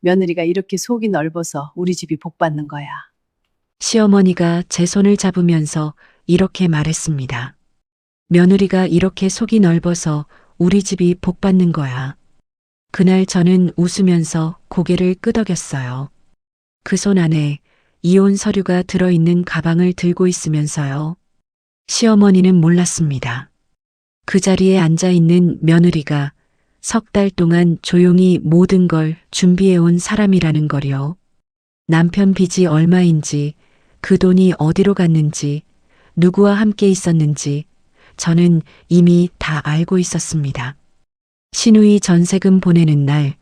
며느리가 이렇게 속이 넓어서 우리 집이 복 받는 거야. 시어머니가 제 손을 잡으면서 이렇게 말했습니다. 며느리가 이렇게 속이 넓어서 우리 집이 복 받는 거야. 그날 저는 웃으면서 고개를 끄덕였어요. 그 손 안에 이혼 서류가 들어있는 가방을 들고 있으면서요. 시어머니는 몰랐습니다. 그 자리에 앉아 있는 며느리가 석 달 동안 조용히 모든 걸 준비해온 사람이라는 걸요. 남편 빚이 얼마인지, 그 돈이 어디로 갔는지, 누구와 함께 있었는지 저는 이미 다 알고 있었습니다. 시누이 전세금 보내는 날,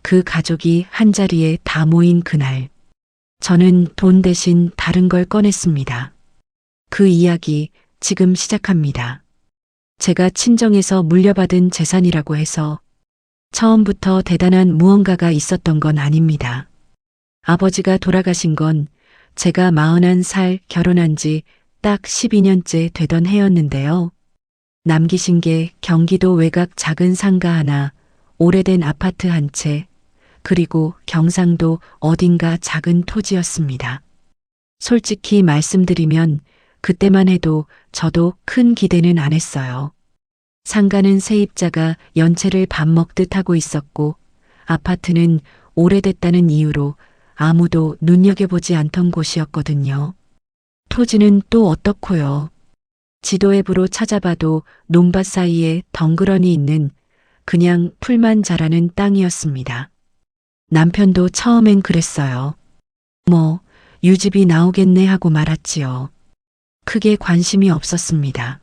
그 가족이 한자리에 다 모인 그날, 저는 돈 대신 다른 걸 꺼냈습니다. 그 이야기 지금 시작합니다. 제가 친정에서 물려받은 재산이라고 해서 처음부터 대단한 무언가가 있었던 건 아닙니다. 아버지가 돌아가신 건 제가 41살 결혼한 지 딱 12년째 되던 해였는데요. 남기신 게 경기도 외곽 작은 상가 하나, 오래된 아파트 한 채, 그리고 경상도 어딘가 작은 토지였습니다. 솔직히 말씀드리면 그때만 해도 저도 큰 기대는 안 했어요. 상가는 세입자가 연체를 밥 먹듯 하고 있었고 아파트는 오래됐다는 이유로 아무도 눈여겨보지 않던 곳이었거든요. 토지는 또 어떻고요. 지도 앱으로 찾아봐도 논밭 사이에 덩그러니 있는 그냥 풀만 자라는 땅이었습니다. 남편도 처음엔 그랬어요. 뭐 유집이 나오겠네 하고 말았지요. 크게 관심이 없었습니다.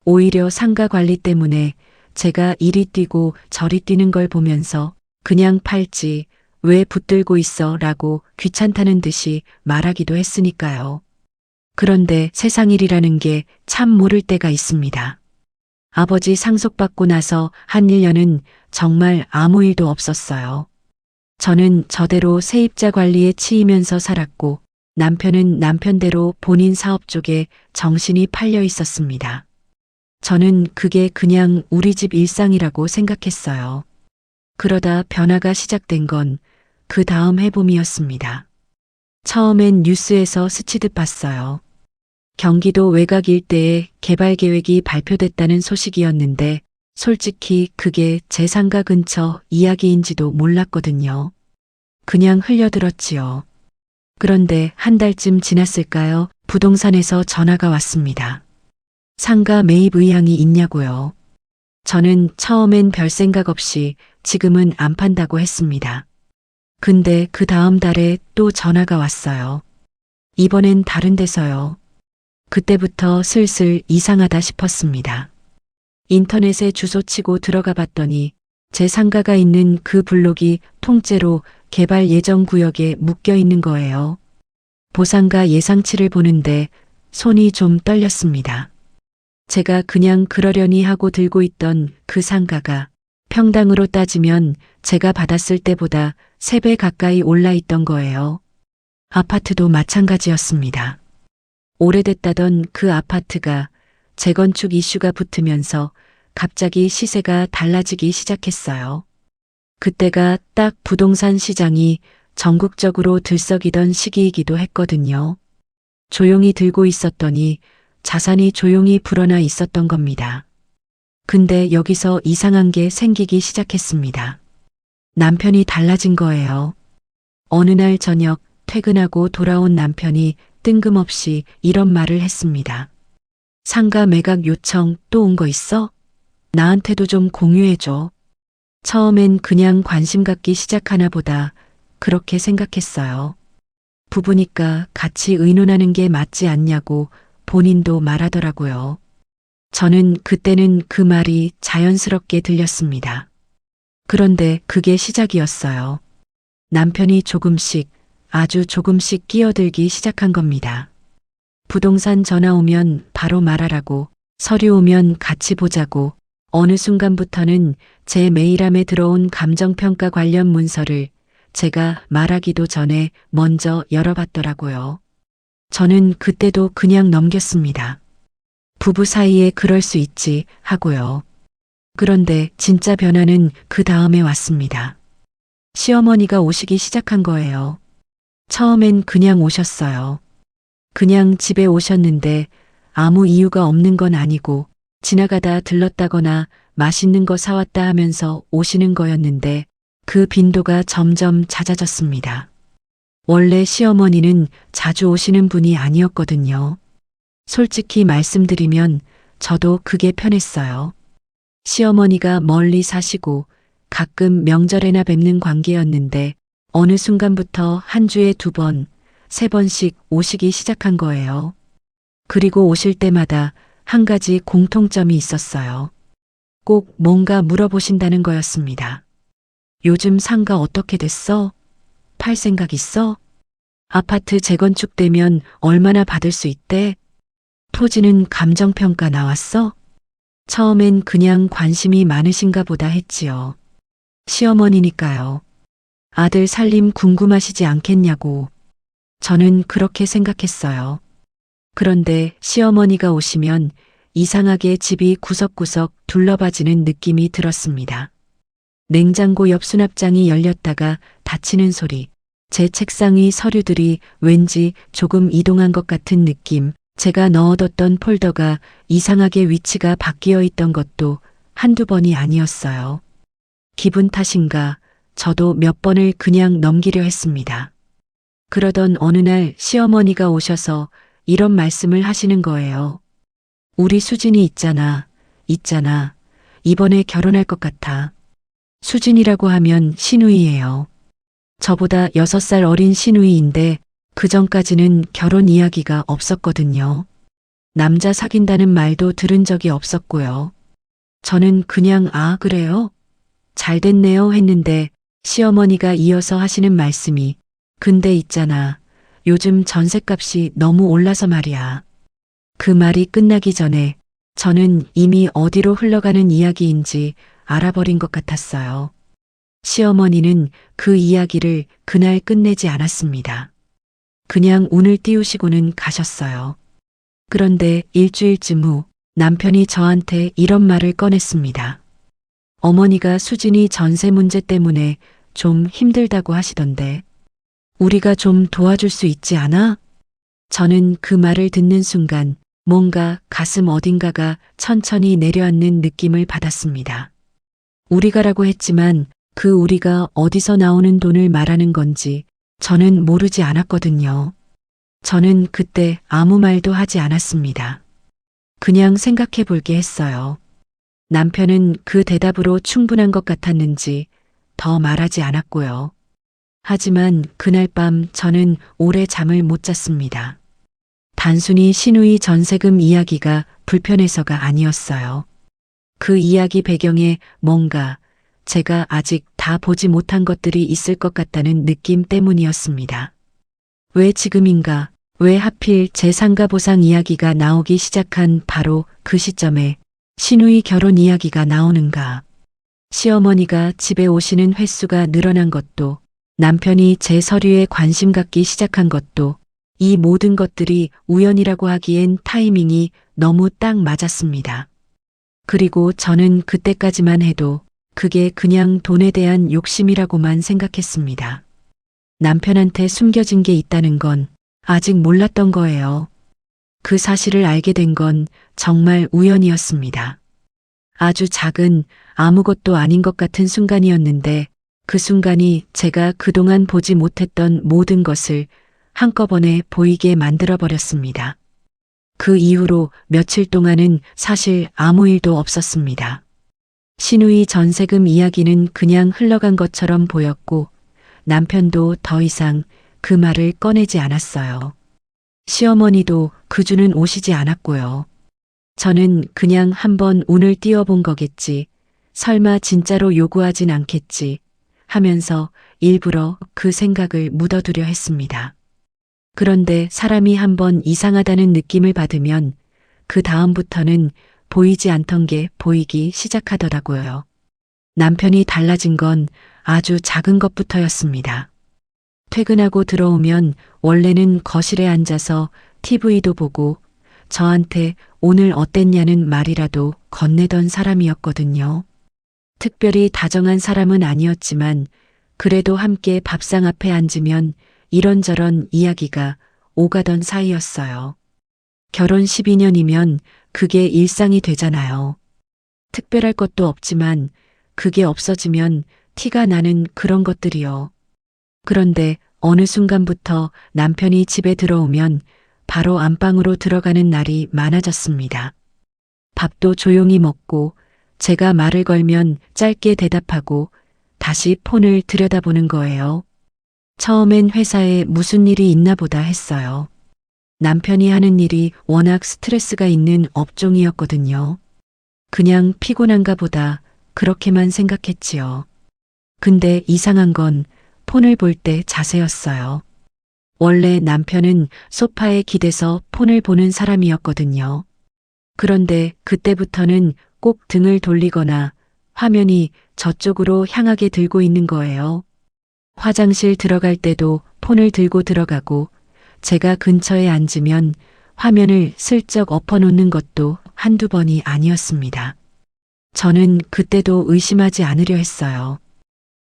오히려 상가 관리 때문에 제가 이리 뛰고 저리 뛰는 걸 보면서 그냥 팔지 왜 붙들고 있어 라고 귀찮다는 듯이 말하기도 했으니까요. 그런데 세상 일이라는 게 참 모를 때가 있습니다. 아버지 상속받고 나서 한 1년은 정말 아무 일도 없었어요. 저는 저대로 세입자 관리에 치이면서 살았고 남편은 남편대로 본인 사업 쪽에 정신이 팔려 있었습니다. 저는 그게 그냥 우리 집 일상이라고 생각했어요. 그러다 변화가 시작된 건 그 다음 해봄이었습니다. 처음엔 뉴스에서 스치듯 봤어요. 경기도 외곽 일대에 개발 계획이 발표됐다는 소식이었는데 솔직히 그게 제 상가 근처 이야기인지도 몰랐거든요. 그냥 흘려들었지요. 그런데 한 달쯤 지났을까요? 부동산에서 전화가 왔습니다. 상가 매입 의향이 있냐고요. 저는 처음엔 별 생각 없이 지금은 안 판다고 했습니다. 근데 그 다음 달에 또 전화가 왔어요. 이번엔 다른 데서요. 그때부터 슬슬 이상하다 싶었습니다. 인터넷에 주소 치고 들어가 봤더니 제 상가가 있는 그 블록이 통째로 개발 예정 구역에 묶여 있는 거예요. 보상가 예상치를 보는데 손이 좀 떨렸습니다. 제가 그냥 그러려니 하고 들고 있던 그 상가가 평당으로 따지면 제가 받았을 때보다 3배 가까이 올라 있던 거예요. 아파트도 마찬가지였습니다. 오래됐다던 그 아파트가 재건축 이슈가 붙으면서 갑자기 시세가 달라지기 시작했어요. 그때가 딱 부동산 시장이 전국적으로 들썩이던 시기이기도 했거든요. 조용히 들고 있었더니 자산이 조용히 불어나 있었던 겁니다. 근데 여기서 이상한 게 생기기 시작했습니다. 남편이 달라진 거예요. 어느 날 저녁 퇴근하고 돌아온 남편이 뜬금없이 이런 말을 했습니다. 상가 매각 요청 또 온 거 있어? 나한테도 좀 공유해줘. 처음엔 그냥 관심 갖기 시작하나 보다 그렇게 생각했어요. 부부니까 같이 의논하는 게 맞지 않냐고 본인도 말하더라고요. 저는 그때는 그 말이 자연스럽게 들렸습니다. 그런데 그게 시작이었어요. 남편이 조금씩 아주 조금씩 끼어들기 시작한 겁니다. 부동산 전화 오면 바로 말하라고, 서류 오면 같이 보자고, 어느 순간부터는 제 메일함에 들어온 감정평가 관련 문서를 제가 말하기도 전에 먼저 열어봤더라고요. 저는 그때도 그냥 넘겼습니다. 부부 사이에 그럴 수 있지 하고요. 그런데 진짜 변화는 그 다음에 왔습니다. 시어머니가 오시기 시작한 거예요. 처음엔 그냥 오셨어요. 그냥 집에 오셨는데 아무 이유가 없는 건 아니고 지나가다 들렀다거나 맛있는 거 사왔다 하면서 오시는 거였는데 그 빈도가 점점 잦아졌습니다. 원래 시어머니는 자주 오시는 분이 아니었거든요. 솔직히 말씀드리면 저도 그게 편했어요. 시어머니가 멀리 사시고 가끔 명절에나 뵙는 관계였는데 어느 순간부터 한 주에 2번, 3번씩 오시기 시작한 거예요. 그리고 오실 때마다 한 가지 공통점이 있었어요. 꼭 뭔가 물어보신다는 거였습니다. 요즘 상가 어떻게 됐어? 팔 생각 있어? 아파트 재건축되면 얼마나 받을 수 있대? 토지는 감정평가 나왔어? 처음엔 그냥 관심이 많으신가 보다 했지요. 시어머니니까요. 아들 살림 궁금하시지 않겠냐고. 저는 그렇게 생각했어요. 그런데 시어머니가 오시면 이상하게 집이 구석구석 둘러봐지는 느낌이 들었습니다. 냉장고 옆 수납장이 열렸다가 닫히는 소리, 제 책상 위 서류들이 왠지 조금 이동한 것 같은 느낌, 제가 넣어뒀던 폴더가 이상하게 위치가 바뀌어 있던 것도 한두 번이 아니었어요. 기분 탓인가 저도 몇 번을 그냥 넘기려 했습니다. 그러던 어느 날 시어머니가 오셔서 이런 말씀을 하시는 거예요. 우리 수진이 있잖아. 이번에 결혼할 것 같아. 수진이라고 하면 시누이예요. 저보다 6살 어린 시누이인데 그전까지는 결혼 이야기가 없었거든요. 남자 사귄다는 말도 들은 적이 없었고요. 저는 그냥 그래요? 잘 됐네요 했는데 시어머니가 이어서 하시는 말씀이 근데 있잖아. 요즘 전셋값이 너무 올라서 말이야. 그 말이 끝나기 전에 저는 이미 어디로 흘러가는 이야기인지 알아버린 것 같았어요. 시어머니는 그 이야기를 그날 끝내지 않았습니다. 그냥 운을 띄우시고는 가셨어요. 그런데 일주일쯤 후 남편이 저한테 이런 말을 꺼냈습니다. 어머니가 수진이 전세 문제 때문에 좀 힘들다고 하시던데 우리가 좀 도와줄 수 있지 않아? 저는 그 말을 듣는 순간 뭔가 가슴 어딘가가 천천히 내려앉는 느낌을 받았습니다. 우리가라고 했지만 그 우리가 어디서 나오는 돈을 말하는 건지 저는 모르지 않았거든요. 저는 그때 아무 말도 하지 않았습니다. 그냥 생각해 볼게 했어요. 남편은 그 대답으로 충분한 것 같았는지 더 말하지 않았고요. 하지만 그날 밤 저는 오래 잠을 못 잤습니다. 단순히 시누이 전세금 이야기가 불편해서가 아니었어요. 그 이야기 배경에 뭔가 제가 아직 다 보지 못한 것들이 있을 것 같다는 느낌 때문이었습니다. 왜 지금인가? 왜 하필 제 상가 보상 이야기가 나오기 시작한 바로 그 시점에 시누이 결혼 이야기가 나오는가? 시어머니가 집에 오시는 횟수가 늘어난 것도 남편이 제 서류에 관심 갖기 시작한 것도 이 모든 것들이 우연이라고 하기엔 타이밍이 너무 딱 맞았습니다. 그리고 저는 그때까지만 해도 그게 그냥 돈에 대한 욕심이라고만 생각했습니다. 남편한테 숨겨진 게 있다는 건 아직 몰랐던 거예요. 그 사실을 알게 된 건 정말 우연이었습니다. 아주 작은 아무것도 아닌 것 같은 순간이었는데 그 순간이 제가 그동안 보지 못했던 모든 것을 한꺼번에 보이게 만들어버렸습니다. 그 이후로 며칠 동안은 사실 아무 일도 없었습니다. 시누이 전세금 이야기는 그냥 흘러간 것처럼 보였고 남편도 더 이상 그 말을 꺼내지 않았어요. 시어머니도 그 주는 오시지 않았고요. 저는 그냥 한번 운을 띄워본 거겠지. 설마 진짜로 요구하진 않겠지. 하면서 일부러 그 생각을 묻어두려 했습니다. 그런데 사람이 한번 이상하다는 느낌을 받으면 그 다음부터는 보이지 않던 게 보이기 시작하더라고요. 남편이 달라진 건 아주 작은 것부터였습니다. 퇴근하고 들어오면 원래는 거실에 앉아서 TV도 보고 저한테 오늘 어땠냐는 말이라도 건네던 사람이었거든요. 특별히 다정한 사람은 아니었지만 그래도 함께 밥상 앞에 앉으면 이런저런 이야기가 오가던 사이였어요. 결혼 12년이면 그게 일상이 되잖아요. 특별할 것도 없지만 그게 없어지면 티가 나는 그런 것들이요. 그런데 어느 순간부터 남편이 집에 들어오면 바로 안방으로 들어가는 날이 많아졌습니다. 밥도 조용히 먹고 제가 말을 걸면 짧게 대답하고 다시 폰을 들여다보는 거예요. 처음엔 회사에 무슨 일이 있나 보다 했어요. 남편이 하는 일이 워낙 스트레스가 있는 업종이었거든요. 그냥 피곤한가 보다 그렇게만 생각했지요. 근데 이상한 건 폰을 볼 때 자세였어요. 원래 남편은 소파에 기대서 폰을 보는 사람이었거든요. 그런데 그때부터는 꼭 등을 돌리거나 화면이 저쪽으로 향하게 들고 있는 거예요. 화장실 들어갈 때도 폰을 들고 들어가고 제가 근처에 앉으면 화면을 슬쩍 엎어놓는 것도 한두 번이 아니었습니다. 저는 그때도 의심하지 않으려 했어요.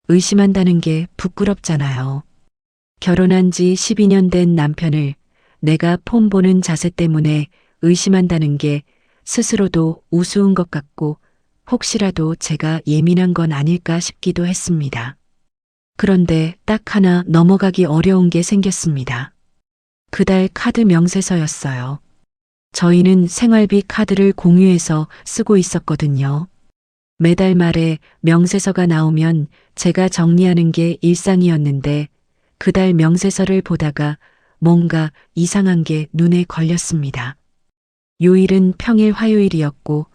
의심한다는 게 부끄럽잖아요. 결혼한 지 12년 된 남편을 내가 폰 보는 자세 때문에 의심한다는 게 스스로도 우스운 것 같고 혹시라도 제가 예민한 건 아닐까 싶기도 했습니다. 그런데 딱 하나 넘어가기 어려운 게 생겼습니다. 그달 카드 명세서였어요. 저희는 생활비 카드를 공유해서 쓰고 있었거든요. 매달 말에 명세서가 나오면 제가 정리하는 게 일상이었는데 그달 명세서를 보다가 뭔가 이상한 게 눈에 걸렸습니다. 요일은 평일 화요일이었고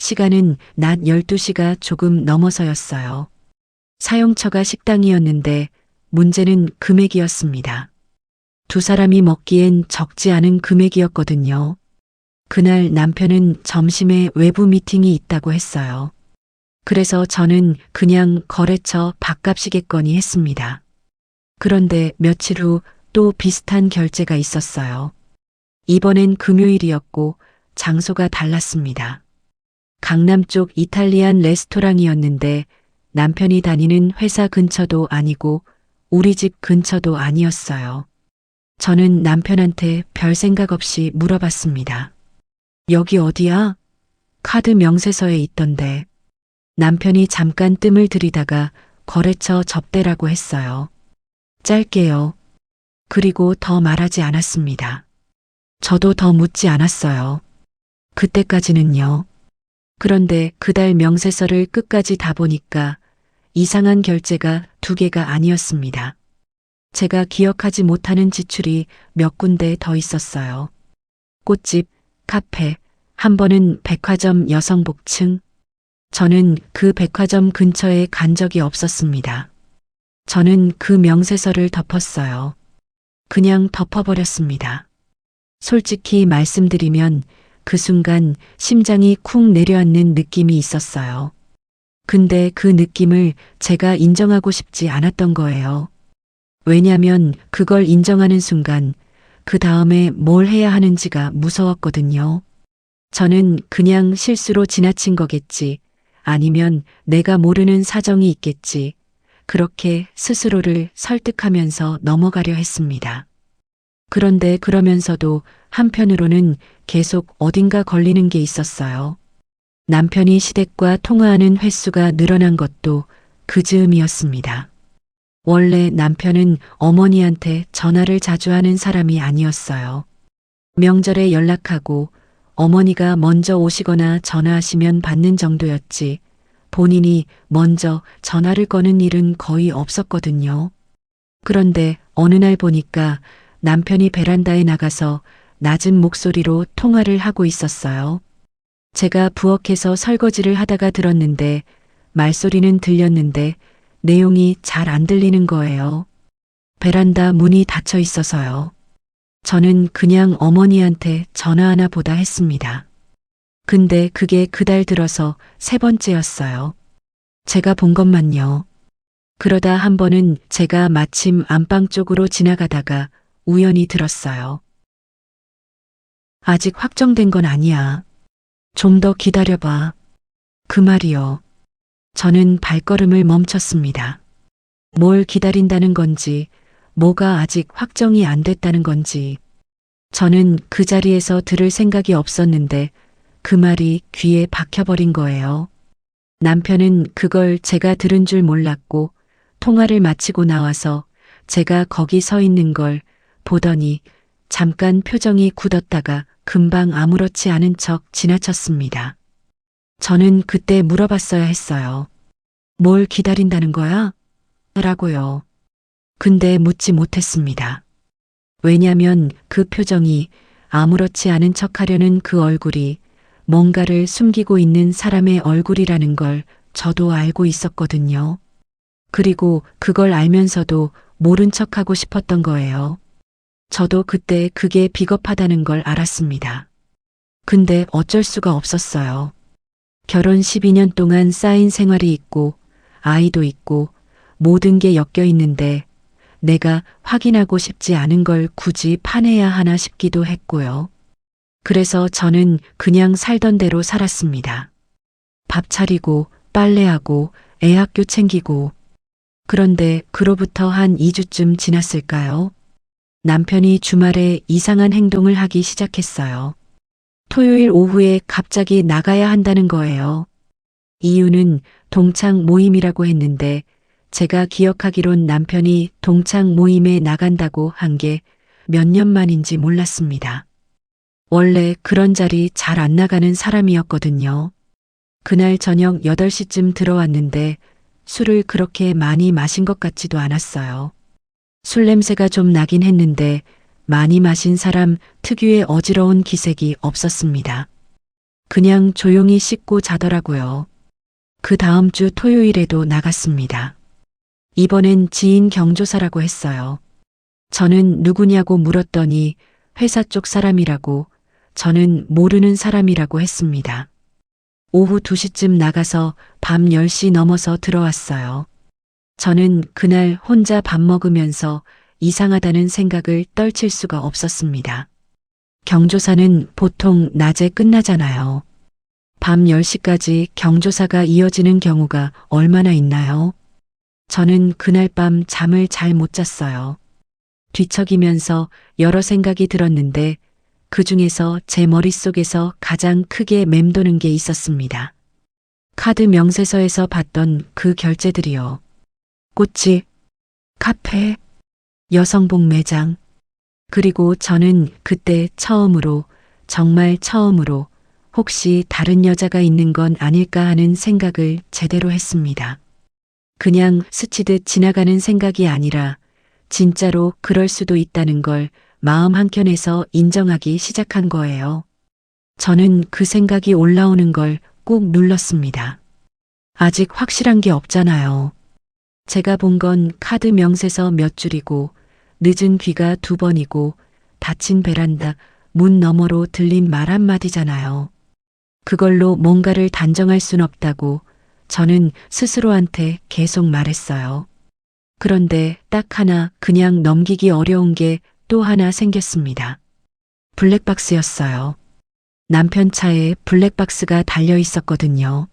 시간은 낮 12시가 조금 넘어서였어요. 사용처가 식당이었는데 문제는 금액이었습니다. 두 사람이 먹기엔 적지 않은 금액이었거든요. 그날 남편은 점심에 외부 미팅이 있다고 했어요. 그래서 저는 그냥 거래처 밥값이겠거니 했습니다. 그런데 며칠 후 또 비슷한 결제가 있었어요. 이번엔 금요일이었고 장소가 달랐습니다. 강남 쪽 이탈리안 레스토랑이었는데 남편이 다니는 회사 근처도 아니고 우리 집 근처도 아니었어요. 저는 남편한테 별 생각 없이 물어봤습니다. 여기 어디야? 카드 명세서에 있던데. 남편이 잠깐 뜸을 들이다가 거래처 접대라고 했어요. 짧게요. 그리고 더 말하지 않았습니다. 저도 더 묻지 않았어요. 그때까지는요. 그런데 그달 명세서를 끝까지 다 보니까 이상한 결제가 2개가 아니었습니다. 제가 기억하지 못하는 지출이 몇 군데 더 있었어요. 꽃집, 카페, 한 번은 백화점 여성복층. 저는 그 백화점 근처에 간 적이 없었습니다. 저는 그 명세서를 덮었어요. 그냥 덮어버렸습니다. 솔직히 말씀드리면 그 순간 심장이 쿵 내려앉는 느낌이 있었어요. 근데 그 느낌을 제가 인정하고 싶지 않았던 거예요. 왜냐면 그걸 인정하는 순간 그 다음에 뭘 해야 하는지가 무서웠거든요. 저는 그냥 실수로 지나친 거겠지. 아니면 내가 모르는 사정이 있겠지. 그렇게 스스로를 설득하면서 넘어가려 했습니다. 그런데 그러면서도 한편으로는 계속 어딘가 걸리는 게 있었어요. 남편이 시댁과 통화하는 횟수가 늘어난 것도 그 즈음이었습니다. 원래 남편은 어머니한테 전화를 자주 하는 사람이 아니었어요. 명절에 연락하고 어머니가 먼저 오시거나 전화하시면 받는 정도였지 본인이 먼저 전화를 거는 일은 거의 없었거든요. 그런데 어느 날 보니까 남편이 베란다에 나가서 낮은 목소리로 통화를 하고 있었어요. 제가 부엌에서 설거지를 하다가 들었는데 말소리는 들렸는데 내용이 잘 안 들리는 거예요. 베란다 문이 닫혀 있어서요. 저는 그냥 어머니한테 전화하나 보다 했습니다. 근데 그게 그달 들어서 3번째였어요. 제가 본 것만요. 그러다 한 번은 제가 마침 안방 쪽으로 지나가다가 우연히 들었어요. 아직 확정된 건 아니야. 좀 더 기다려봐. 그 말이요. 저는 발걸음을 멈췄습니다. 뭘 기다린다는 건지, 뭐가 아직 확정이 안 됐다는 건지. 저는 그 자리에서 들을 생각이 없었는데 그 말이 귀에 박혀버린 거예요. 남편은 그걸 제가 들은 줄 몰랐고 통화를 마치고 나와서 제가 거기 서 있는 걸 보더니 잠깐 표정이 굳었다가 금방 아무렇지 않은 척 지나쳤습니다. 저는 그때 물어봤어야 했어요. 뭘 기다린다는 거야? 라고요. 근데 묻지 못했습니다. 왜냐면 그 표정이 아무렇지 않은 척 하려는 그 얼굴이 뭔가를 숨기고 있는 사람의 얼굴이라는 걸 저도 알고 있었거든요. 그리고 그걸 알면서도 모른 척하고 싶었던 거예요. 저도 그때 그게 비겁하다는 걸 알았습니다. 근데 어쩔 수가 없었어요. 결혼 12년 동안 쌓인 생활이 있고 아이도 있고 모든 게 엮여 있는데 내가 확인하고 싶지 않은 걸 굳이 파내야 하나 싶기도 했고요. 그래서 저는 그냥 살던 대로 살았습니다. 밥 차리고 빨래하고 애 학교 챙기고. 그런데 그로부터 한 2주쯤 지났을까요? 남편이 주말에 이상한 행동을 하기 시작했어요. 토요일 오후에 갑자기 나가야 한다는 거예요. 이유는 동창 모임이라고 했는데 제가 기억하기론 남편이 동창 모임에 나간다고 한 게 몇 년 만인지 몰랐습니다. 원래 그런 자리 잘 안 나가는 사람이었거든요. 그날 저녁 8시쯤 들어왔는데 술을 그렇게 많이 마신 것 같지도 않았어요. 술 냄새가 좀 나긴 했는데 많이 마신 사람 특유의 어지러운 기색이 없었습니다. 그냥 조용히 씻고 자더라고요. 그 다음 주 토요일에도 나갔습니다. 이번엔 지인 경조사라고 했어요. 저는 누구냐고 물었더니 회사 쪽 사람이라고, 저는 모르는 사람이라고 했습니다. 오후 2시쯤 나가서 밤 10시 넘어서 들어왔어요. 저는 그날 혼자 밥 먹으면서 이상하다는 생각을 떨칠 수가 없었습니다. 경조사는 보통 낮에 끝나잖아요. 밤 10시까지 경조사가 이어지는 경우가 얼마나 있나요? 저는 그날 밤 잠을 잘 못 잤어요. 뒤척이면서 여러 생각이 들었는데 그 중에서 제 머릿속에서 가장 크게 맴도는 게 있었습니다. 카드 명세서에서 봤던 그 결제들이요. 꽃집, 카페, 여성복 매장. 그리고 저는 그때 처음으로, 정말 처음으로 혹시 다른 여자가 있는 건 아닐까 하는 생각을 제대로 했습니다. 그냥 스치듯 지나가는 생각이 아니라 진짜로 그럴 수도 있다는 걸 마음 한켠에서 인정하기 시작한 거예요. 저는 그 생각이 올라오는 걸 꾹 눌렀습니다. 아직 확실한 게 없잖아요. 제가 본 건 카드 명세서 몇 줄이고 늦은 귀가 2번이고 닫힌 베란다 문 너머로 들린 말 한마디잖아요. 그걸로 뭔가를 단정할 순 없다고 저는 스스로한테 계속 말했어요. 그런데 딱 하나 그냥 넘기기 어려운 게 또 하나 생겼습니다. 블랙박스였어요. 남편 차에 블랙박스가 달려 있었거든요.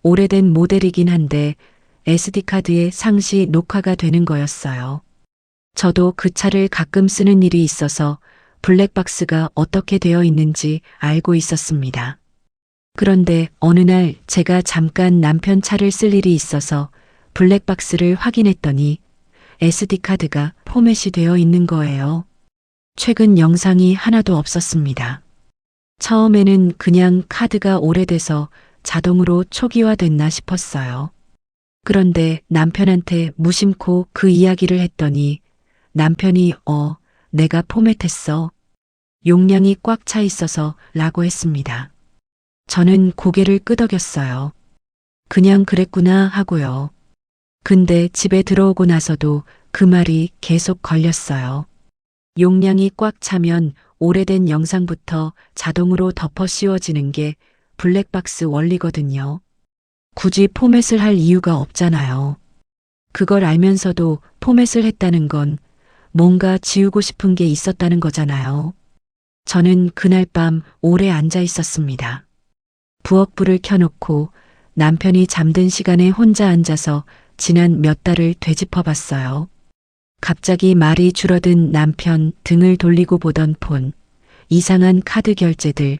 오래된 모델이긴 한데 SD카드에 상시 녹화가 되는 거였어요. 저도 그 차를 가끔 쓰는 일이 있어서 블랙박스가 어떻게 되어 있는지 알고 있었습니다. 그런데 어느 날 제가 잠깐 남편 차를 쓸 일이 있어서 블랙박스를 확인했더니 SD카드가 포맷이 되어 있는 거예요. 최근 영상이 하나도 없었습니다. 처음에는 그냥 카드가 오래돼서 자동으로 초기화됐나 싶었어요. 그런데 남편한테 무심코 그 이야기를 했더니 남편이 내가 포맷했어. 용량이 꽉 차 있어서 라고 했습니다. 저는 고개를 끄덕였어요. 그냥 그랬구나 하고요. 근데 집에 들어오고 나서도 그 말이 계속 걸렸어요. 용량이 꽉 차면 오래된 영상부터 자동으로 덮어 씌워지는 게 블랙박스 원리거든요. 굳이 포맷을 할 이유가 없잖아요. 그걸 알면서도 포맷을 했다는 건 뭔가 지우고 싶은 게 있었다는 거잖아요. 저는 그날 밤 오래 앉아 있었습니다. 부엌불을 켜놓고 남편이 잠든 시간에 혼자 앉아서 지난 몇 달을 되짚어 봤어요. 갑자기 말이 줄어든 남편, 등을 돌리고 보던 폰, 이상한 카드 결제들,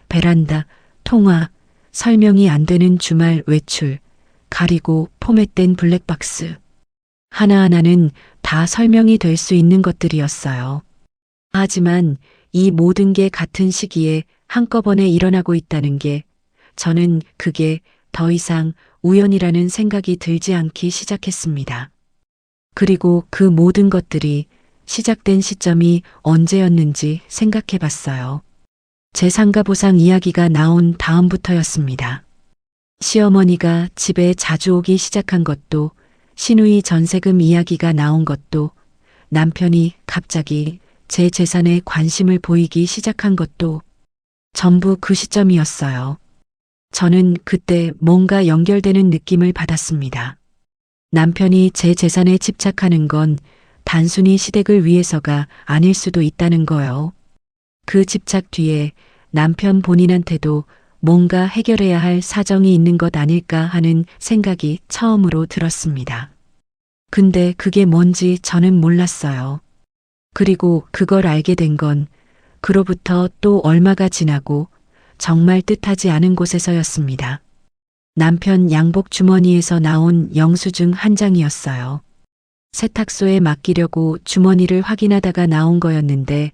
베란다, 통화, 설명이 안 되는 주말 외출, 가리고 포맷된 블랙박스. 하나하나는 다 설명이 될 수 있는 것들이었어요. 하지만 이 모든 게 같은 시기에 한꺼번에 일어나고 있다는 게 저는 그게 더 이상 우연이라는 생각이 들지 않기 시작했습니다. 그리고 그 모든 것들이 시작된 시점이 언제였는지 생각해 봤어요. 제 상가 보상 이야기가 나온 다음부터였습니다. 시어머니가 집에 자주 오기 시작한 것도, 시누이 전세금 이야기가 나온 것도, 남편이 갑자기 제 재산에 관심을 보이기 시작한 것도 전부 그 시점이었어요. 저는 그때 뭔가 연결되는 느낌을 받았습니다. 남편이 제 재산에 집착하는 건 단순히 시댁을 위해서가 아닐 수도 있다는 거요. 그 집착 뒤에 남편 본인한테도 뭔가 해결해야 할 사정이 있는 것 아닐까 하는 생각이 처음으로 들었습니다. 근데 그게 뭔지 저는 몰랐어요. 그리고 그걸 알게 된 건 그로부터 또 얼마가 지나고 정말 뜻하지 않은 곳에서였습니다. 남편 양복 주머니에서 나온 영수증 한 장이었어요. 세탁소에 맡기려고 주머니를 확인하다가 나온 거였는데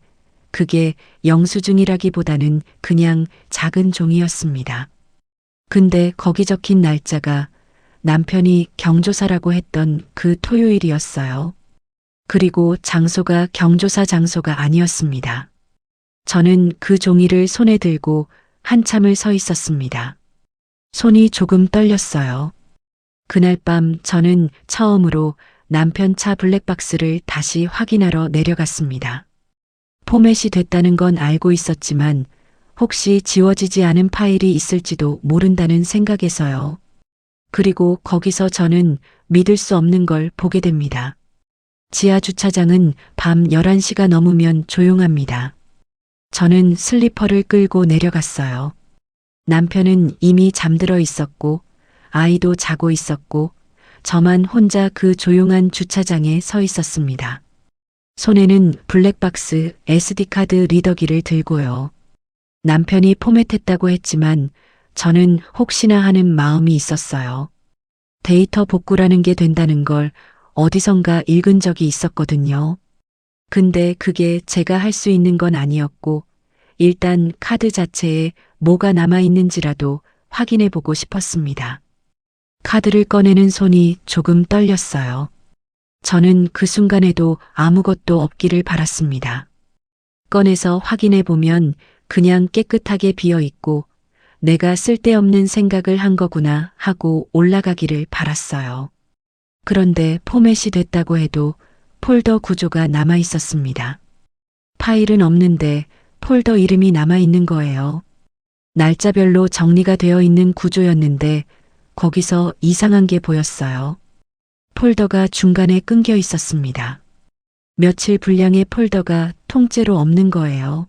그게 영수증이라기보다는 그냥 작은 종이였습니다. 근데 거기 적힌 날짜가 남편이 경조사라고 했던 그 토요일이었어요. 그리고 장소가 경조사 장소가 아니었습니다. 저는 그 종이를 손에 들고 한참을 서 있었습니다. 손이 조금 떨렸어요. 그날 밤 저는 처음으로 남편 차 블랙박스를 다시 확인하러 내려갔습니다. 포맷이 됐다는 건 알고 있었지만 혹시 지워지지 않은 파일이 있을지도 모른다는 생각에서요. 그리고 거기서 저는 믿을 수 없는 걸 보게 됩니다. 지하 주차장은 밤 11시가 넘으면 조용합니다. 저는 슬리퍼를 끌고 내려갔어요. 남편은 이미 잠들어 있었고 아이도 자고 있었고 저만 혼자 그 조용한 주차장에 서 있었습니다. 손에는 블랙박스 SD카드 리더기를 들고요. 남편이 포맷했다고 했지만 저는 혹시나 하는 마음이 있었어요. 데이터 복구라는 게 된다는 걸 어디선가 읽은 적이 있었거든요. 근데 그게 제가 할 수 있는 건 아니었고 일단 카드 자체에 뭐가 남아있는지라도 확인해 보고 싶었습니다. 카드를 꺼내는 손이 조금 떨렸어요. 저는 그 순간에도 아무것도 없기를 바랐습니다. 꺼내서 확인해 보면 그냥 깨끗하게 비어 있고 내가 쓸데없는 생각을 한 거구나 하고 올라가기를 바랐어요. 그런데 포맷이 됐다고 해도 폴더 구조가 남아 있었습니다. 파일은 없는데 폴더 이름이 남아 있는 거예요. 날짜별로 정리가 되어 있는 구조였는데 거기서 이상한 게 보였어요. 폴더가 중간에 끊겨 있었습니다. 며칠 분량의 폴더가 통째로 없는 거예요.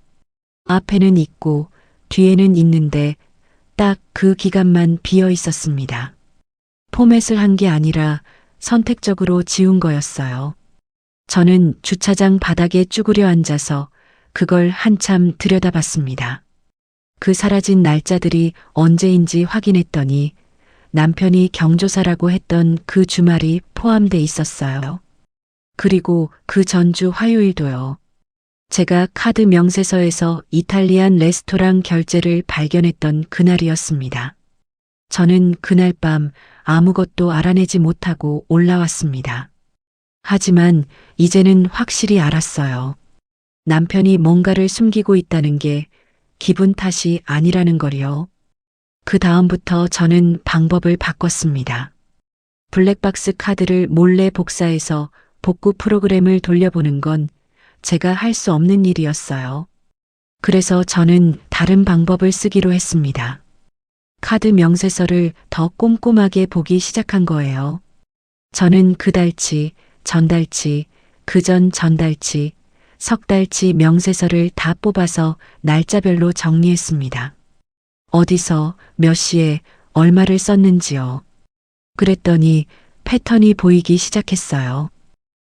앞에는 있고 뒤에는 있는데 딱 그 기간만 비어 있었습니다. 포맷을 한 게 아니라 선택적으로 지운 거였어요. 저는 주차장 바닥에 쭈그려 앉아서 그걸 한참 들여다봤습니다. 그 사라진 날짜들이 언제인지 확인했더니 남편이 경조사라고 했던 그 주말이 포함돼 있었어요. 그리고 그 전주 화요일도요. 제가 카드 명세서에서 이탈리안 레스토랑 결제를 발견했던 그날이었습니다. 저는 그날 밤 아무것도 알아내지 못하고 올라왔습니다. 하지만 이제는 확실히 알았어요. 남편이 뭔가를 숨기고 있다는 게 기분 탓이 아니라는 걸요. 그 다음부터 저는 방법을 바꿨습니다. 블랙박스 카드를 몰래 복사해서 복구 프로그램을 돌려보는 건 제가 할 수 없는 일이었어요. 그래서 저는 다른 방법을 쓰기로 했습니다. 카드 명세서를 더 꼼꼼하게 보기 시작한 거예요. 저는 그 달치, 전달치, 그전 전달치, 석 달치 명세서를 다 뽑아서 날짜별로 정리했습니다. 어디서, 몇 시에, 얼마를 썼는지요. 그랬더니 패턴이 보이기 시작했어요.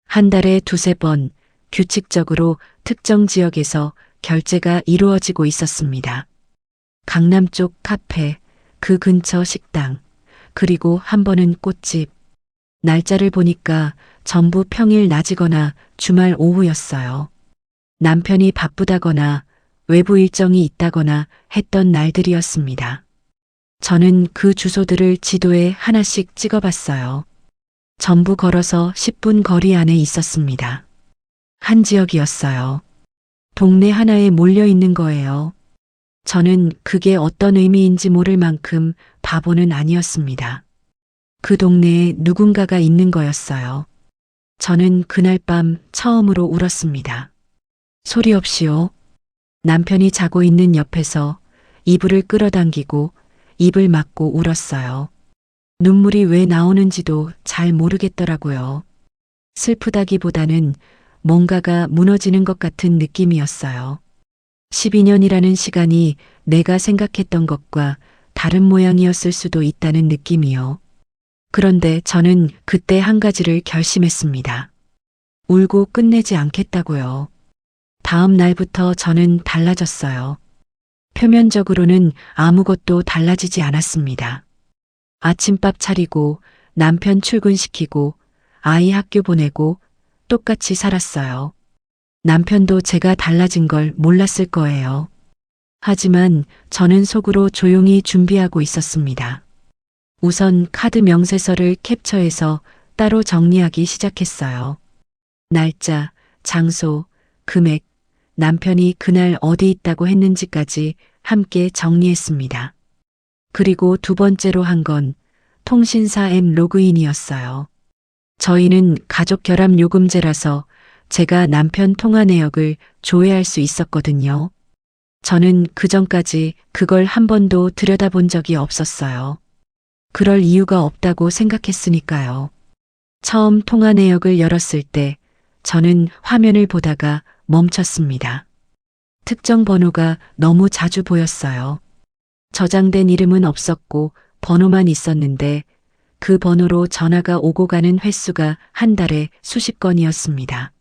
한 달에 두세 번 규칙적으로 특정 지역에서 결제가 이루어지고 있었습니다. 강남 쪽 카페, 그 근처 식당, 그리고 한 번은 꽃집. 날짜를 보니까 전부 평일 낮이거나 주말 오후였어요. 남편이 바쁘다거나 외부 일정이 있다거나 했던 날들이었습니다. 저는 그 주소들을 지도에 하나씩 찍어봤어요. 전부 걸어서 10분 거리 안에 있었습니다. 한 지역이었어요. 동네 하나에 몰려 있는 거예요. 저는 그게 어떤 의미인지 모를 만큼 바보는 아니었습니다. 그 동네에 누군가가 있는 거였어요. 저는 그날 밤 처음으로 울었습니다. 소리 없이요. 남편이 자고 있는 옆에서 이불을 끌어당기고 입을 막고 울었어요. 눈물이 왜 나오는지도 잘 모르겠더라고요. 슬프다기보다는 뭔가가 무너지는 것 같은 느낌이었어요. 12년이라는 시간이 내가 생각했던 것과 다른 모양이었을 수도 있다는 느낌이요. 그런데 저는 그때 한 가지를 결심했습니다. 울고 끝내지 않겠다고요. 다음 날부터 저는 달라졌어요. 표면적으로는 아무것도 달라지지 않았습니다. 아침밥 차리고 남편 출근시키고 아이 학교 보내고 똑같이 살았어요. 남편도 제가 달라진 걸 몰랐을 거예요. 하지만 저는 속으로 조용히 준비하고 있었습니다. 우선 카드 명세서를 캡처해서 따로 정리하기 시작했어요. 날짜, 장소, 금액, 남편이 그날 어디 있다고 했는지까지 함께 정리했습니다. 그리고 두 번째로 한 건 통신사 앱 로그인이었어요. 저희는 가족 결합 요금제라서 제가 남편 통화 내역을 조회할 수 있었거든요. 저는 그전까지 그걸 한 번도 들여다본 적이 없었어요. 그럴 이유가 없다고 생각했으니까요. 처음 통화 내역을 열었을 때 저는 화면을 보다가 멈췄습니다. 특정 번호가 너무 자주 보였어요. 저장된 이름은 없었고 번호만 있었는데 그 번호로 전화가 오고 가는 횟수가 한 달에 수십 건이었습니다.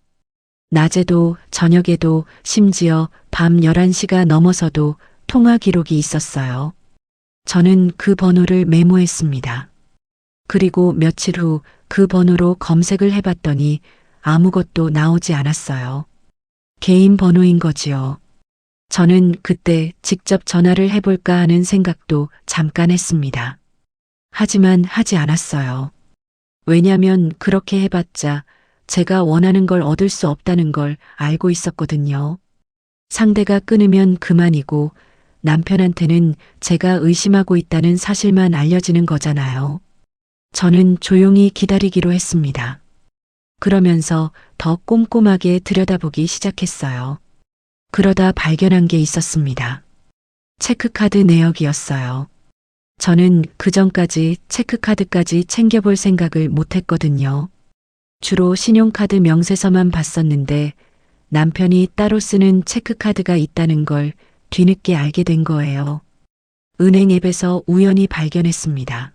낮에도 저녁에도 심지어 밤 11시가 넘어서도 통화 기록이 있었어요. 저는 그 번호를 메모했습니다. 그리고 며칠 후 그 번호로 검색을 해봤더니 아무것도 나오지 않았어요. 개인 번호인 거지요. 저는 그때 직접 전화를 해볼까 하는 생각도 잠깐 했습니다. 하지만 하지 않았어요. 왜냐면 그렇게 해봤자 제가 원하는 걸 얻을 수 없다는 걸 알고 있었거든요. 상대가 끊으면 그만이고 남편한테는 제가 의심하고 있다는 사실만 알려지는 거잖아요. 저는 조용히 기다리기로 했습니다. 그러면서 더 꼼꼼하게 들여다보기 시작했어요. 그러다 발견한 게 있었습니다. 체크카드 내역이었어요. 저는 그전까지 체크카드까지 챙겨볼 생각을 못했거든요. 주로 신용카드 명세서만 봤었는데 남편이 따로 쓰는 체크카드가 있다는 걸 뒤늦게 알게 된 거예요. 은행 앱에서 우연히 발견했습니다.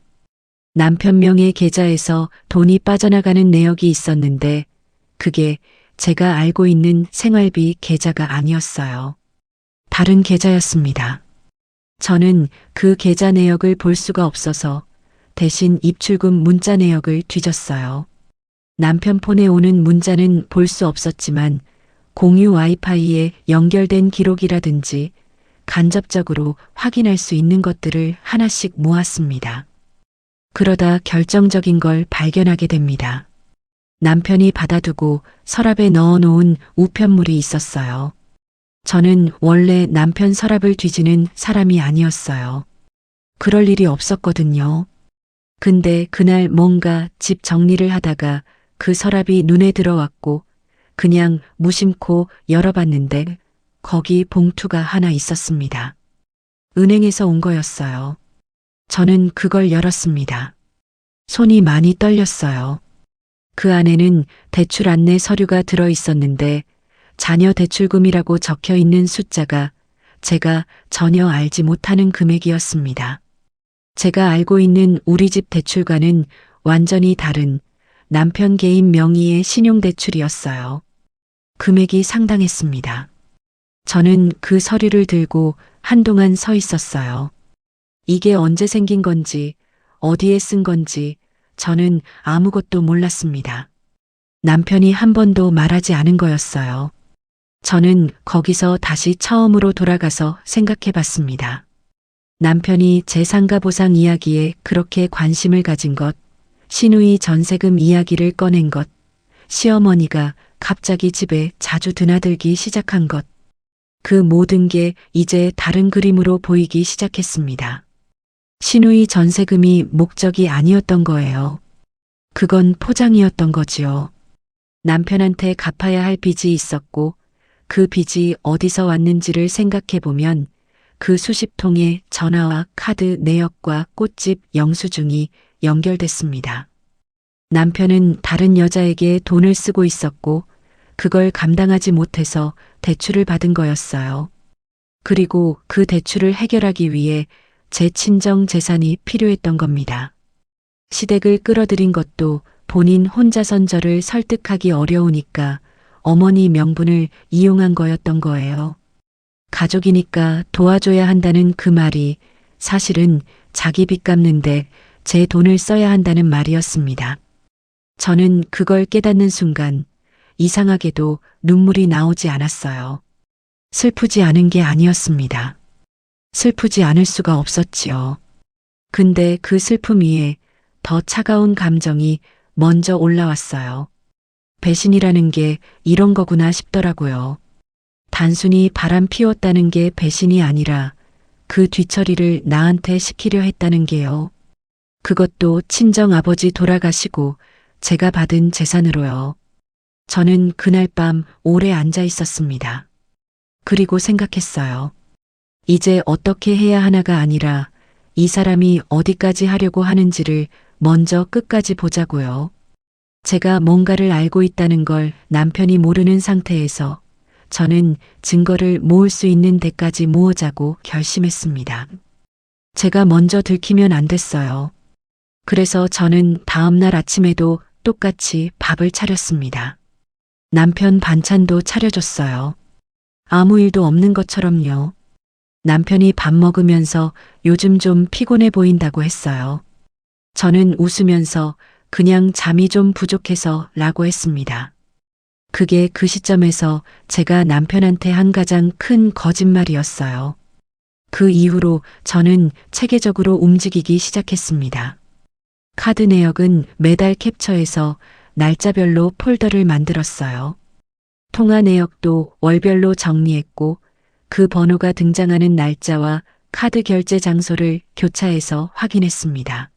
남편 명의 계좌에서 돈이 빠져나가는 내역이 있었는데 그게 제가 알고 있는 생활비 계좌가 아니었어요. 다른 계좌였습니다. 저는 그 계좌 내역을 볼 수가 없어서 대신 입출금 문자 내역을 뒤졌어요. 남편 폰에 오는 문자는 볼 수 없었지만 공유 와이파이에 연결된 기록이라든지 간접적으로 확인할 수 있는 것들을 하나씩 모았습니다. 그러다 결정적인 걸 발견하게 됩니다. 남편이 받아두고 서랍에 넣어놓은 우편물이 있었어요. 저는 원래 남편 서랍을 뒤지는 사람이 아니었어요. 그럴 일이 없었거든요. 근데 그날 뭔가 집 정리를 하다가 그 서랍이 눈에 들어왔고 그냥 무심코 열어봤는데 거기 봉투가 하나 있었습니다. 은행에서 온 거였어요. 저는 그걸 열었습니다. 손이 많이 떨렸어요. 그 안에는 대출 안내 서류가 들어 있었는데 자녀 대출금이라고 적혀 있는 숫자가 제가 전혀 알지 못하는 금액이었습니다. 제가 알고 있는 우리 집 대출과는 완전히 다른 남편 개인 명의의 신용대출이었어요. 금액이 상당했습니다. 저는 그 서류를 들고 한동안 서 있었어요. 이게 언제 생긴 건지, 어디에 쓴 건지 저는 아무것도 몰랐습니다. 남편이 한 번도 말하지 않은 거였어요. 저는 거기서 다시 처음으로 돌아가서 생각해 봤습니다. 남편이 재산가 보상 이야기에 그렇게 관심을 가진 것, 시누이 전세금 이야기를 꺼낸 것, 시어머니가 갑자기 집에 자주 드나들기 시작한 것, 그 모든 게 이제 다른 그림으로 보이기 시작했습니다. 시누이 전세금이 목적이 아니었던 거예요. 그건 포장이었던 거지요. 남편한테 갚아야 할 빚이 있었고 그 빚이 어디서 왔는지를 생각해 보면 그 수십 통의 전화와 카드 내역과 꽃집 영수증이 연결됐습니다. 남편은 다른 여자에게 돈을 쓰고 있었고 그걸 감당하지 못해서 대출을 받은 거였어요. 그리고 그 대출을 해결하기 위해 제 친정 재산이 필요했던 겁니다. 시댁을 끌어들인 것도 본인 혼자선 저를 설득하기 어려우니까 어머니 명분을 이용한 거였던 거예요. 가족이니까 도와줘야 한다는 그 말이 사실은 자기 빚 갚는데 제 돈을 써야 한다는 말이었습니다. 저는 그걸 깨닫는 순간 이상하게도 눈물이 나오지 않았어요. 슬프지 않은 게 아니었습니다. 슬프지 않을 수가 없었지요. 근데 그 슬픔 위에 더 차가운 감정이 먼저 올라왔어요. 배신이라는 게 이런 거구나 싶더라고요. 단순히 바람 피웠다는 게 배신이 아니라 그 뒤처리를 나한테 시키려 했다는 게요. 그것도 친정 아버지 돌아가시고 제가 받은 재산으로요. 저는 그날 밤 오래 앉아 있었습니다. 그리고 생각했어요. 이제 어떻게 해야 하나가 아니라 이 사람이 어디까지 하려고 하는지를 먼저 끝까지 보자고요. 제가 뭔가를 알고 있다는 걸 남편이 모르는 상태에서 저는 증거를 모을 수 있는 데까지 모으자고 결심했습니다. 제가 먼저 들키면 안 됐어요. 그래서 저는 다음 날 아침에도 똑같이 밥을 차렸습니다. 남편 반찬도 차려줬어요. 아무 일도 없는 것처럼요. 남편이 밥 먹으면서 요즘 좀 피곤해 보인다고 했어요. 저는 웃으면서 그냥 잠이 좀 부족해서 라고 했습니다. 그게 그 시점에서 제가 남편한테 한 가장 큰 거짓말이었어요. 그 이후로 저는 체계적으로 움직이기 시작했습니다. 카드 내역은 매달 캡처해서 날짜별로 폴더를 만들었어요. 통화 내역도 월별로 정리했고 그 번호가 등장하는 날짜와 카드 결제 장소를 교차해서 확인했습니다.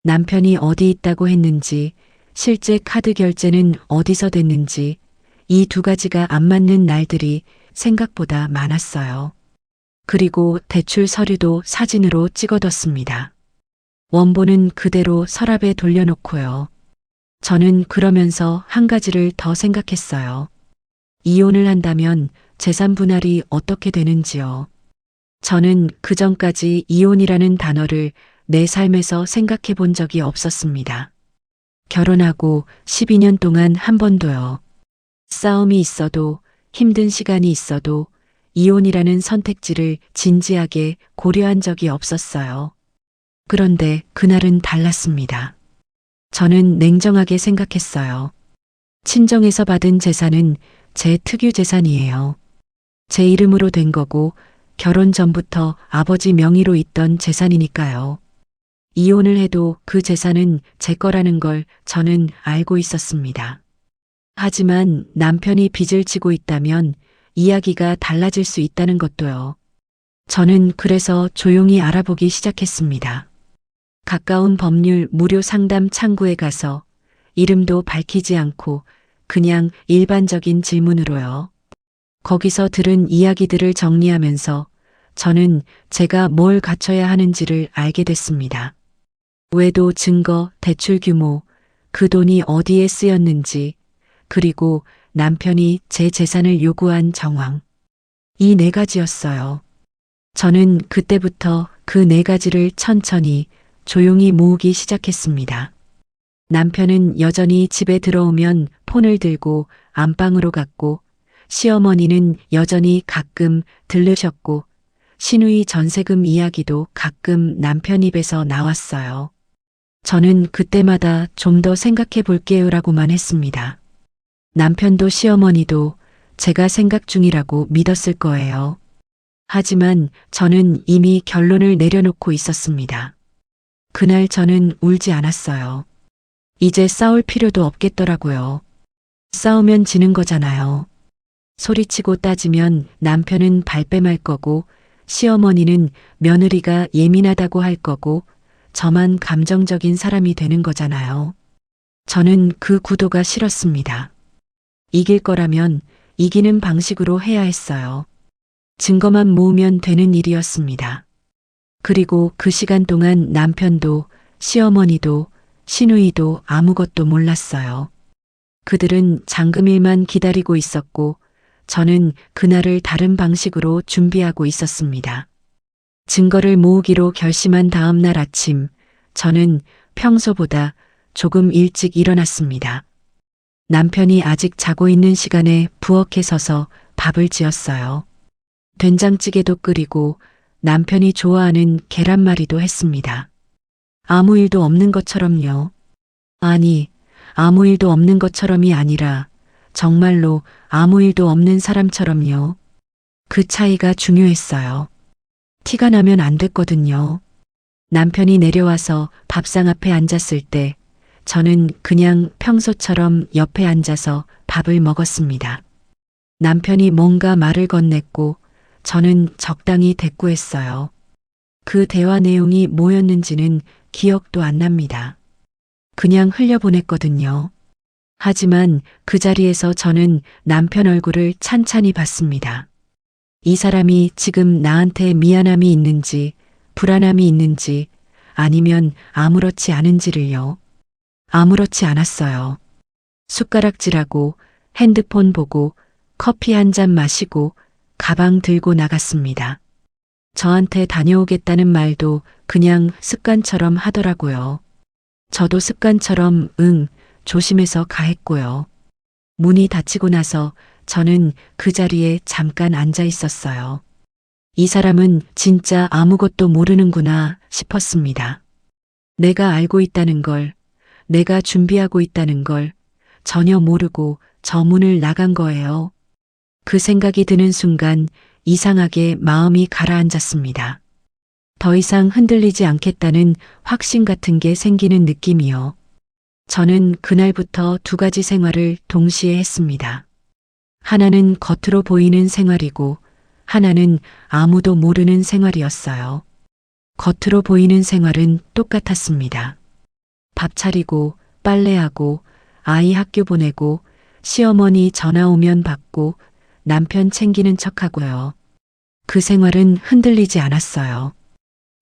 남편이 어디 있다고 했는지, 실제 카드 결제는 어디서 됐는지, 이 두 가지가 안 맞는 날들이 생각보다 많았어요. 그리고 대출 서류도 사진으로 찍어뒀습니다. 원본은 그대로 서랍에 돌려놓고요. 저는 그러면서 한 가지를 더 생각했어요. 이혼을 한다면 재산 분할이 어떻게 되는지요. 저는 그전까지 이혼이라는 단어를 내 삶에서 생각해 본 적이 없었습니다. 결혼하고 12년 동안 한 번도요. 싸움이 있어도 힘든 시간이 있어도 이혼이라는 선택지를 진지하게 고려한 적이 없었어요. 그런데 그날은 달랐습니다. 저는 냉정하게 생각했어요. 친정에서 받은 재산은 제 특유 재산이에요. 제 이름으로 된 거고 결혼 전부터 아버지 명의로 있던 재산이니까요. 이혼을 해도 그 재산은 제 거라는 걸 저는 알고 있었습니다. 하지만 남편이 빚을 지고 있다면 이야기가 달라질 수 있다는 것도요. 저는 그래서 조용히 알아보기 시작했습니다. 가까운 법률 무료 상담 창구에 가서 이름도 밝히지 않고 그냥 일반적인 질문으로요. 거기서 들은 이야기들을 정리하면서 저는 제가 뭘 갖춰야 하는지를 알게 됐습니다. 외도 증거, 대출 규모, 그 돈이 어디에 쓰였는지, 그리고 남편이 제 재산을 요구한 정황. 이 네 가지였어요. 저는 그때부터 그 네 가지를 천천히 조용히 모으기 시작했습니다. 남편은 여전히 집에 들어오면 폰을 들고 안방으로 갔고, 시어머니는 여전히 가끔 들르셨고, 시누이 전세금 이야기도 가끔 남편 입에서 나왔어요. 저는 그때마다 좀 더 생각해 볼게요라고만 했습니다. 남편도 시어머니도 제가 생각 중이라고 믿었을 거예요. 하지만 저는 이미 결론을 내려놓고 있었습니다. 그날 저는 울지 않았어요. 이제 싸울 필요도 없겠더라고요. 싸우면 지는 거잖아요. 소리치고 따지면 남편은 발뺌할 거고, 시어머니는 며느리가 예민하다고 할 거고, 저만 감정적인 사람이 되는 거잖아요. 저는 그 구도가 싫었습니다. 이길 거라면 이기는 방식으로 해야 했어요. 증거만 모으면 되는 일이었습니다. 그리고 그 시간 동안 남편도, 시어머니도, 시누이도 아무것도 몰랐어요. 그들은 잔금일만 기다리고 있었고, 저는 그날을 다른 방식으로 준비하고 있었습니다. 증거를 모으기로 결심한 다음 날 아침, 저는 평소보다 조금 일찍 일어났습니다. 남편이 아직 자고 있는 시간에 부엌에 서서 밥을 지었어요. 된장찌개도 끓이고 남편이 좋아하는 계란말이도 했습니다. 아무 일도 없는 것처럼요. 아니, 아무 일도 없는 것처럼이 아니라 정말로 아무 일도 없는 사람처럼요. 그 차이가 중요했어요. 티가 나면 안 됐거든요. 남편이 내려와서 밥상 앞에 앉았을 때 저는 그냥 평소처럼 옆에 앉아서 밥을 먹었습니다. 남편이 뭔가 말을 건넸고 저는 적당히 대꾸했어요. 그 대화 내용이 뭐였는지는 기억도 안 납니다. 그냥 흘려보냈거든요. 하지만 그 자리에서 저는 남편 얼굴을 찬찬히 봤습니다. 이 사람이 지금 나한테 미안함이 있는지, 불안함이 있는지, 아니면 아무렇지 않은지를요. 아무렇지 않았어요. 숟가락질하고, 핸드폰 보고, 커피 한 잔 마시고, 가방 들고 나갔습니다. 저한테 다녀오겠다는 말도 그냥 습관처럼 하더라고요. 저도 습관처럼 조심해서 가 했고요. 문이 닫히고 나서 저는 그 자리에 잠깐 앉아 있었어요. 이 사람은 진짜 아무것도 모르는구나 싶었습니다. 내가 알고 있다는 걸, 내가 준비하고 있다는 걸 전혀 모르고 저 문을 나간 거예요. 그 생각이 드는 순간 이상하게 마음이 가라앉았습니다. 더 이상 흔들리지 않겠다는 확신 같은 게 생기는 느낌이요. 저는 그날부터 두 가지 생활을 동시에 했습니다. 하나는 겉으로 보이는 생활이고 하나는 아무도 모르는 생활이었어요. 겉으로 보이는 생활은 똑같았습니다. 밥 차리고 빨래하고 아이 학교 보내고 시어머니 전화 오면 받고 남편 챙기는 척하고요. 그 생활은 흔들리지 않았어요.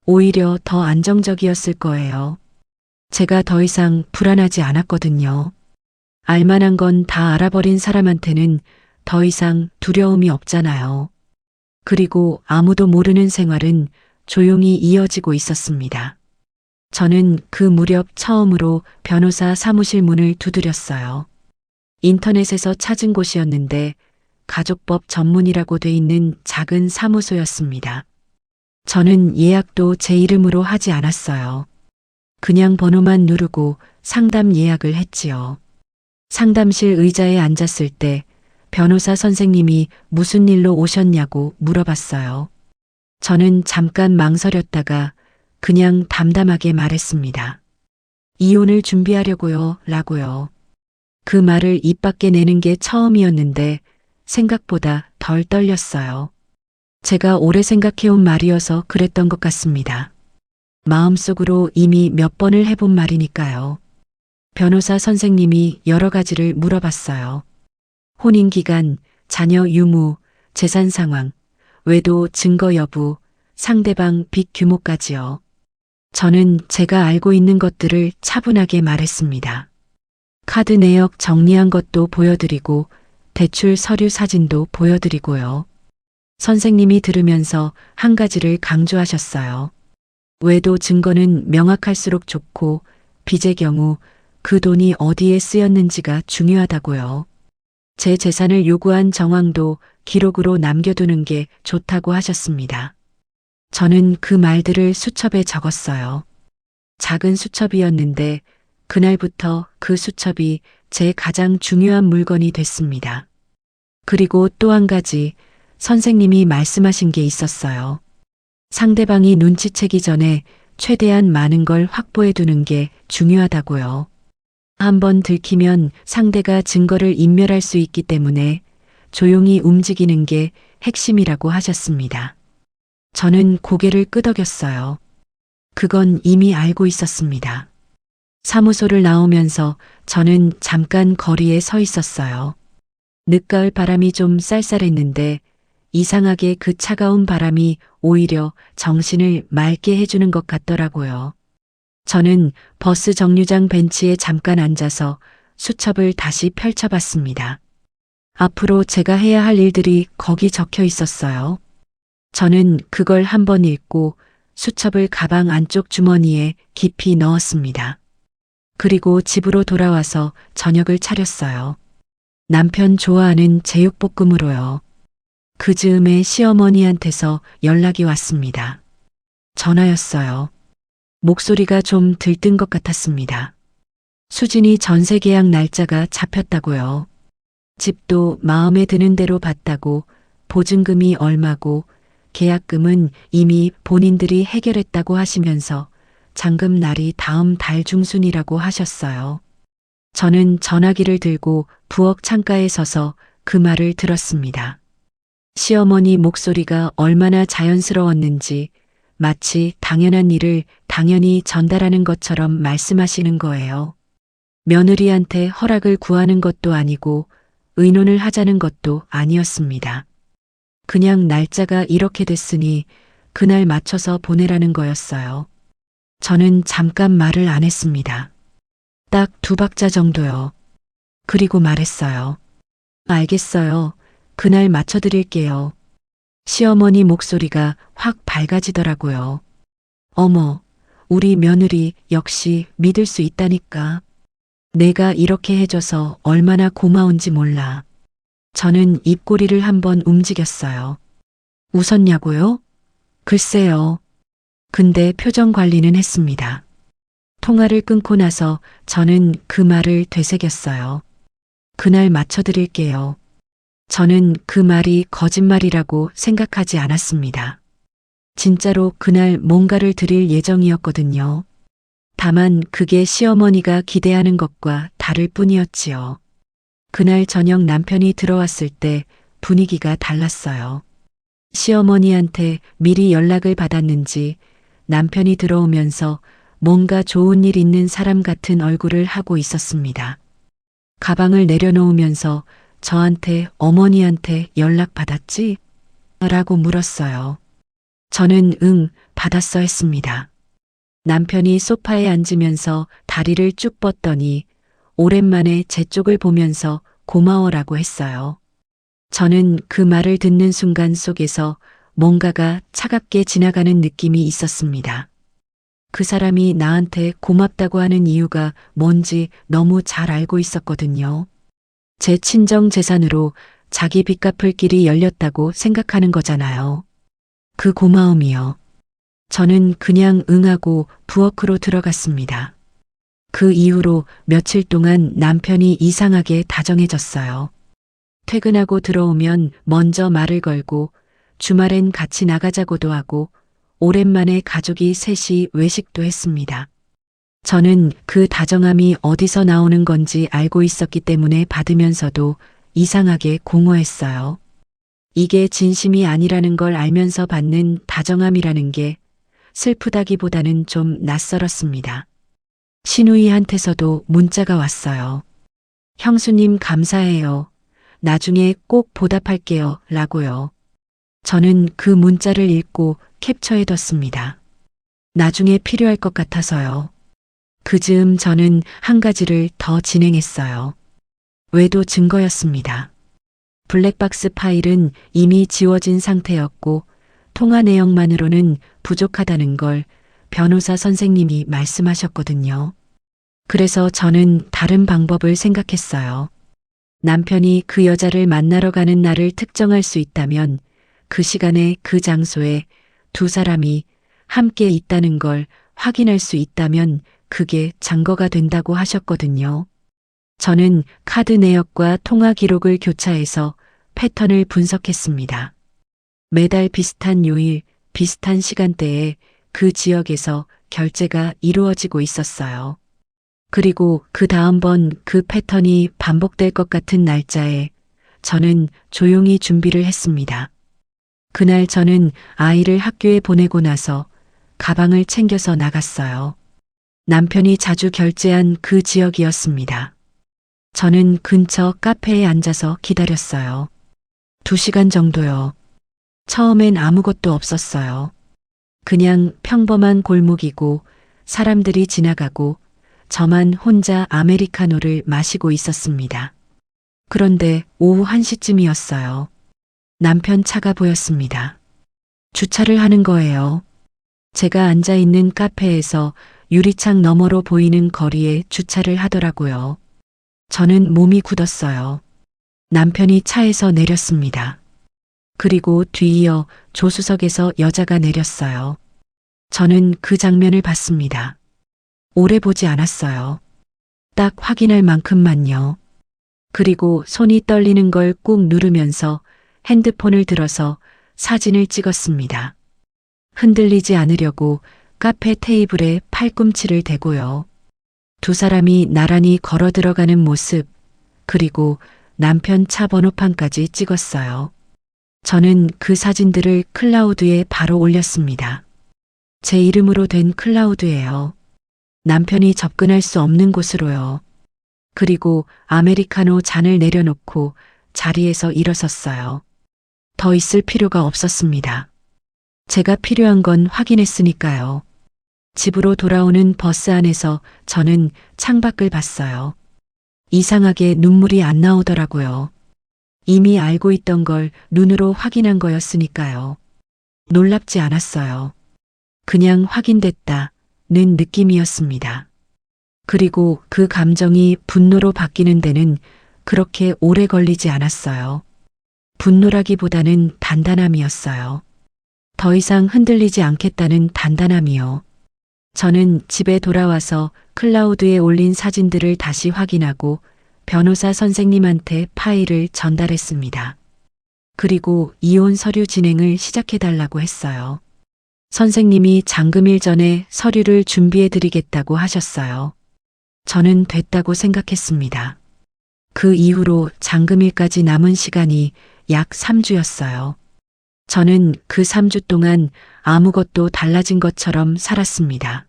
오히려 더 안정적이었을 거예요. 제가 더 이상 불안하지 않았거든요. 알만한 건 다 알아버린 사람한테는 더 이상 두려움이 없잖아요. 그리고 아무도 모르는 생활은 조용히 이어지고 있었습니다. 저는 그 무렵 처음으로 변호사 사무실 문을 두드렸어요. 인터넷에서 찾은 곳이었는데 가족법 전문이라고 돼 있는 작은 사무소였습니다. 저는 예약도 제 이름으로 하지 않았어요. 그냥 번호만 누르고 상담 예약을 했지요. 상담실 의자에 앉았을 때 변호사 선생님이 무슨 일로 오셨냐고 물어봤어요. 저는 잠깐 망설였다가 그냥 담담하게 말했습니다. 이혼을 준비하려고요, 라고요. 그 말을 입 밖에 내는 게 처음이었는데 생각보다 덜 떨렸어요. 제가 오래 생각해온 말이어서 그랬던 것 같습니다. 마음속으로 이미 몇 번을 해본 말이니까요. 변호사 선생님이 여러 가지를 물어봤어요. 혼인 기간, 자녀 유무, 재산 상황, 외도 증거 여부, 상대방 빚 규모까지요. 저는 제가 알고 있는 것들을 차분하게 말했습니다. 카드 내역 정리한 것도 보여드리고 대출 서류 사진도 보여드리고요. 선생님이 들으면서 한 가지를 강조하셨어요. 외도 증거는 명확할수록 좋고 빚의 경우 그 돈이 어디에 쓰였는지가 중요하다고요. 제 재산을 요구한 정황도 기록으로 남겨두는 게 좋다고 하셨습니다. 저는 그 말들을 수첩에 적었어요. 작은 수첩이었는데 그날부터 그 수첩이 제 가장 중요한 물건이 됐습니다. 그리고 또 한 가지 선생님이 말씀하신 게 있었어요. 상대방이 눈치채기 전에 최대한 많은 걸 확보해 두는 게 중요하다고요. 한번 들키면 상대가 증거를 인멸할 수 있기 때문에 조용히 움직이는 게 핵심이라고 하셨습니다. 저는 고개를 끄덕였어요. 그건 이미 알고 있었습니다. 사무소를 나오면서 저는 잠깐 거리에 서 있었어요. 늦가을 바람이 좀 쌀쌀했는데 이상하게 그 차가운 바람이 오히려 정신을 맑게 해주는 것 같더라고요. 저는 버스 정류장 벤치에 잠깐 앉아서 수첩을 다시 펼쳐봤습니다. 앞으로 제가 해야 할 일들이 거기 적혀 있었어요. 저는 그걸 한번 읽고 수첩을 가방 안쪽 주머니에 깊이 넣었습니다. 그리고 집으로 돌아와서 저녁을 차렸어요. 남편 좋아하는 제육볶음으로요. 그 즈음에 시어머니한테서 연락이 왔습니다. 전화였어요. 목소리가 좀 들뜬 것 같았습니다. 수진이 전세 계약 날짜가 잡혔다고요. 집도 마음에 드는 대로 봤다고, 보증금이 얼마고 계약금은 이미 본인들이 해결했다고 하시면서 잔금 날이 다음 달 중순이라고 하셨어요. 저는 전화기를 들고 부엌 창가에 서서 그 말을 들었습니다. 시어머니 목소리가 얼마나 자연스러웠는지 마치 당연한 일을 당연히 전달하는 것처럼 말씀하시는 거예요. 며느리한테 허락을 구하는 것도 아니고 의논을 하자는 것도 아니었습니다. 그냥 날짜가 이렇게 됐으니 그날 맞춰서 보내라는 거였어요. 저는 잠깐 말을 안 했습니다. 딱 2박자 정도요. 그리고 말했어요. 알겠어요. 그날 맞춰드릴게요. 시어머니 목소리가 확 밝아지더라고요. 어머, 우리 며느리 역시 믿을 수 있다니까. 내가 이렇게 해줘서 얼마나 고마운지 몰라. 저는 입꼬리를 한번 움직였어요. 웃었냐고요? 글쎄요. 근데 표정 관리는 했습니다. 통화를 끊고 나서 저는 그 말을 되새겼어요. 그날 맞춰드릴게요. 저는 그 말이 거짓말이라고 생각하지 않았습니다. 진짜로 그날 뭔가를 드릴 예정이었거든요. 다만 그게 시어머니가 기대하는 것과 다를 뿐이었지요. 그날 저녁 남편이 들어왔을 때 분위기가 달랐어요. 시어머니한테 미리 연락을 받았는지 남편이 들어오면서 뭔가 좋은 일 있는 사람 같은 얼굴을 하고 있었습니다. 가방을 내려놓으면서 저한테 어머니한테 연락 받았지? 라고 물었어요. 저는 응, 받았어 했습니다. 남편이 소파에 앉으면서 다리를 쭉 뻗더니 오랜만에 제 쪽을 보면서 고마워라고 했어요. 저는 그 말을 듣는 순간 속에서 뭔가가 차갑게 지나가는 느낌이 있었습니다. 그 사람이 나한테 고맙다고 하는 이유가 뭔지 너무 잘 알고 있었거든요. 제 친정 재산으로 자기 빚 갚을 길이 열렸다고 생각하는 거잖아요. 그 고마움이요. 저는 그냥 응하고 부엌으로 들어갔습니다. 그 이후로 며칠 동안 남편이 이상하게 다정해졌어요. 퇴근하고 들어오면 먼저 말을 걸고 주말엔 같이 나가자고도 하고 오랜만에 가족이 셋이 외식도 했습니다. 저는 그 다정함이 어디서 나오는 건지 알고 있었기 때문에 받으면서도 이상하게 공허했어요. 이게 진심이 아니라는 걸 알면서 받는 다정함이라는 게 슬프다기보다는 좀 낯설었습니다. 신우이한테서도 문자가 왔어요. 형수님 감사해요. 나중에 꼭 보답할게요. 라고요. 저는 그 문자를 읽고 캡처해뒀습니다. 나중에 필요할 것 같아서요. 그 즈음 저는 한 가지를 더 진행했어요. 외도 증거였습니다. 블랙박스 파일은 이미 지워진 상태였고 통화 내용만으로는 부족하다는 걸 변호사 선생님이 말씀하셨거든요. 그래서 저는 다른 방법을 생각했어요. 남편이 그 여자를 만나러 가는 날을 특정할 수 있다면 그 시간에 그 장소에 두 사람이 함께 있다는 걸 확인할 수 있다면 그게 증거가 된다고 하셨거든요. 저는 카드 내역과 통화 기록을 교차해서 패턴을 분석했습니다. 매달 비슷한 요일, 비슷한 시간대에 그 지역에서 결제가 이루어지고 있었어요. 그리고 그 다음번 그 패턴이 반복될 것 같은 날짜에 저는 조용히 준비를 했습니다. 그날 저는 아이를 학교에 보내고 나서 가방을 챙겨서 나갔어요. 남편이 자주 결제한 그 지역이었습니다. 저는 근처 카페에 앉아서 기다렸어요. 2시간 정도요. 처음엔 아무것도 없었어요. 그냥 평범한 골목이고 사람들이 지나가고 저만 혼자 아메리카노를 마시고 있었습니다. 그런데 오후 1시쯤이었어요. 남편 차가 보였습니다. 주차를 하는 거예요. 제가 앉아 있는 카페에서 유리창 너머로 보이는 거리에 주차를 하더라고요. 저는 몸이 굳었어요. 남편이 차에서 내렸습니다. 그리고 뒤이어 조수석에서 여자가 내렸어요. 저는 그 장면을 봤습니다. 오래 보지 않았어요. 딱 확인할 만큼만요. 그리고 손이 떨리는 걸 꾹 누르면서 핸드폰을 들어서 사진을 찍었습니다. 흔들리지 않으려고 카페 테이블에 팔꿈치를 대고요. 두 사람이 나란히 걸어 들어가는 모습, 그리고 남편 차 번호판까지 찍었어요. 저는 그 사진들을 클라우드에 바로 올렸습니다. 제 이름으로 된 클라우드예요. 남편이 접근할 수 없는 곳으로요. 그리고 아메리카노 잔을 내려놓고 자리에서 일어섰어요. 더 있을 필요가 없었습니다. 제가 필요한 건 확인했으니까요. 집으로 돌아오는 버스 안에서 저는 창밖을 봤어요. 이상하게 눈물이 안 나오더라고요. 이미 알고 있던 걸 눈으로 확인한 거였으니까요. 놀랍지 않았어요. 그냥 확인됐다는 느낌이었습니다. 그리고 그 감정이 분노로 바뀌는 데는 그렇게 오래 걸리지 않았어요. 분노라기보다는 단단함이었어요. 더 이상 흔들리지 않겠다는 단단함이요. 저는 집에 돌아와서 클라우드에 올린 사진들을 다시 확인하고 변호사 선생님한테 파일을 전달했습니다. 그리고 이혼 서류 진행을 시작해달라고 했어요. 선생님이 잔금일 전에 서류를 준비해드리겠다고 하셨어요. 저는 됐다고 생각했습니다. 그 이후로 잔금일까지 남은 시간이 약 3주였어요. 저는 그 3주 동안 아무것도 달라진 것처럼 살았습니다.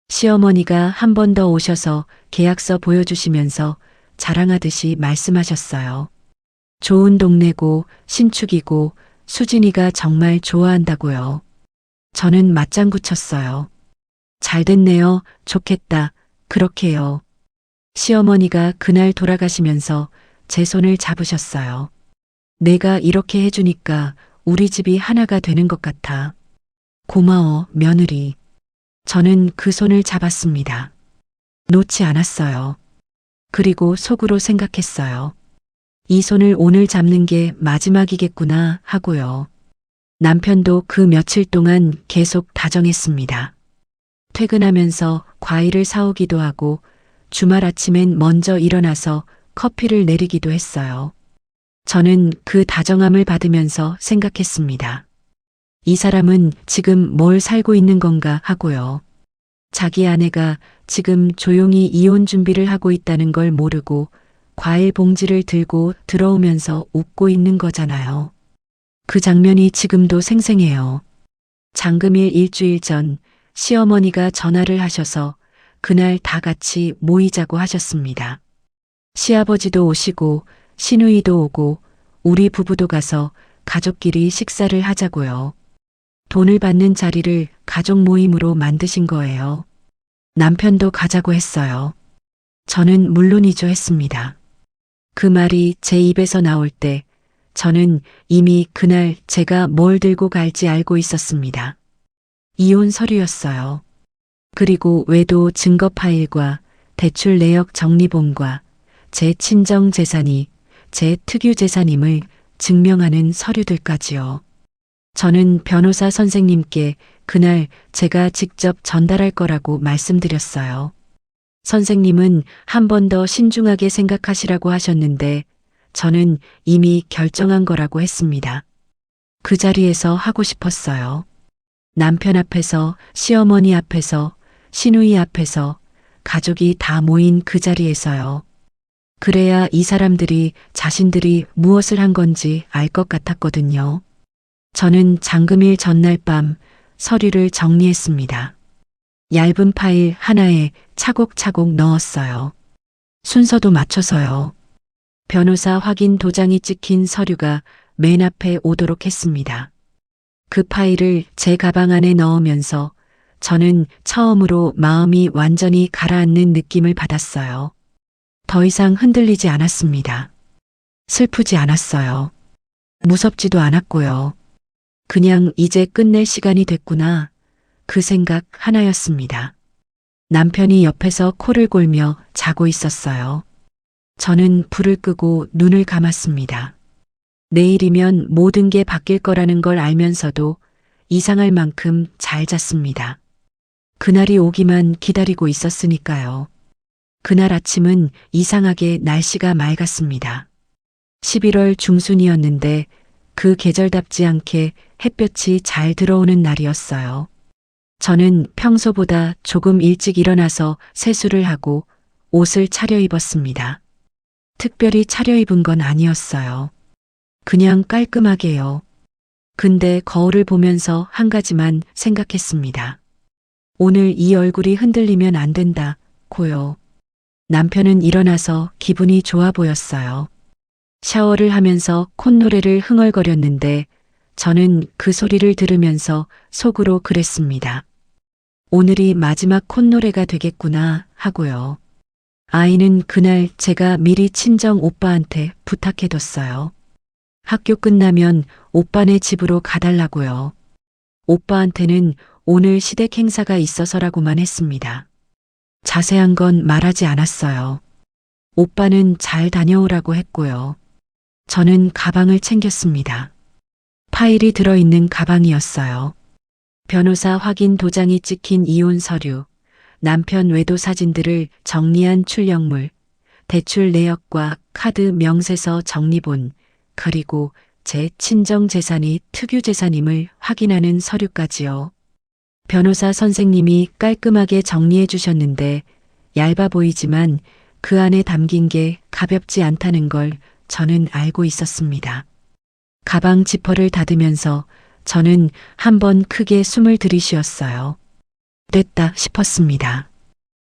시어머니가 한 번 더 오셔서 계약서 보여주시면서 자랑하듯이 말씀하셨어요. 좋은 동네고 신축이고 수진이가 정말 좋아한다고요. 저는 맞장구 쳤어요. 잘 됐네요. 좋겠다. 그렇게요. 시어머니가 그날 돌아가시면서 제 손을 잡으셨어요. 내가 이렇게 해주니까 우리 집이 하나가 되는 것 같아. 고마워, 며느리. 저는 그 손을 잡았습니다. 놓지 않았어요. 그리고 속으로 생각했어요. 이 손을 오늘 잡는 게 마지막이겠구나 하고요. 남편도 그 며칠 동안 계속 다정했습니다. 퇴근하면서 과일을 사오기도 하고 주말 아침엔 먼저 일어나서 커피를 내리기도 했어요. 저는 그 다정함을 받으면서 생각했습니다. 이 사람은 지금 뭘 살고 있는 건가 하고요. 자기 아내가 지금 조용히 이혼 준비를 하고 있다는 걸 모르고 과일 봉지를 들고 들어오면서 웃고 있는 거잖아요. 그 장면이 지금도 생생해요. 잔금일 일주일 전 시어머니가 전화를 하셔서 그날 다 같이 모이자고 하셨습니다. 시아버지도 오시고 시누이도 오고 우리 부부도 가서 가족끼리 식사를 하자고요. 돈을 받는 자리를 가족 모임으로 만드신 거예요. 남편도 가자고 했어요. 저는 물론이죠 했습니다. 그 말이 제 입에서 나올 때 저는 이미 그날 제가 뭘 들고 갈지 알고 있었습니다. 이혼 서류였어요. 그리고 외도 증거 파일과 대출 내역 정리본과 제 친정 재산이 제 특유 재산임을 증명하는 서류들까지요. 저는 변호사 선생님께 그날 제가 직접 전달할 거라고 말씀드렸어요. 선생님은 한 번 더 신중하게 생각하시라고 하셨는데 저는 이미 결정한 거라고 했습니다. 그 자리에서 하고 싶었어요. 남편 앞에서, 시어머니 앞에서, 시누이 앞에서, 가족이 다 모인 그 자리에서요. 그래야 이 사람들이 자신들이 무엇을 한 건지 알 것 같았거든요. 저는 잔금일 전날 밤 서류를 정리했습니다. 얇은 파일 하나에 차곡차곡 넣었어요. 순서도 맞춰서요. 변호사 확인 도장이 찍힌 서류가 맨 앞에 오도록 했습니다. 그 파일을 제 가방 안에 넣으면서 저는 처음으로 마음이 완전히 가라앉는 느낌을 받았어요. 더 이상 흔들리지 않았습니다. 슬프지 않았어요. 무섭지도 않았고요. 그냥 이제 끝낼 시간이 됐구나. 그 생각 하나였습니다. 남편이 옆에서 코를 골며 자고 있었어요. 저는 불을 끄고 눈을 감았습니다. 내일이면 모든 게 바뀔 거라는 걸 알면서도 이상할 만큼 잘 잤습니다. 그날이 오기만 기다리고 있었으니까요. 그날 아침은 이상하게 날씨가 맑았습니다. 11월 중순이었는데 그 계절답지 않게 햇볕이 잘 들어오는 날이었어요. 저는 평소보다 조금 일찍 일어나서 세수를 하고 옷을 차려입었습니다. 특별히 차려입은 건 아니었어요. 그냥 깔끔하게요. 근데 거울을 보면서 한 가지만 생각했습니다. 오늘 이 얼굴이 흔들리면 안 된다고요. 남편은 일어나서 기분이 좋아 보였어요. 샤워를 하면서 콧노래를 흥얼거렸는데 저는 그 소리를 들으면서 속으로 그랬습니다. 오늘이 마지막 콧노래가 되겠구나 하고요. 아이는 그날 제가 미리 친정 오빠한테 부탁해뒀어요. 학교 끝나면 오빠네 집으로 가달라고요. 오빠한테는 오늘 시댁 행사가 있어서라고만 했습니다. 자세한 건 말하지 않았어요. 오빠는 잘 다녀오라고 했고요. 저는 가방을 챙겼습니다. 파일이 들어있는 가방이었어요. 변호사 확인 도장이 찍힌 이혼 서류, 남편 외도 사진들을 정리한 출력물, 대출 내역과 카드 명세서 정리본, 그리고 제 친정 재산이 특유 재산임을 확인하는 서류까지요. 변호사 선생님이 깔끔하게 정리해 주셨는데 얇아 보이지만 그 안에 담긴 게 가볍지 않다는 걸 저는 알고 있었습니다. 가방 지퍼를 닫으면서 저는 한번 크게 숨을 들이쉬었어요. 됐다 싶었습니다.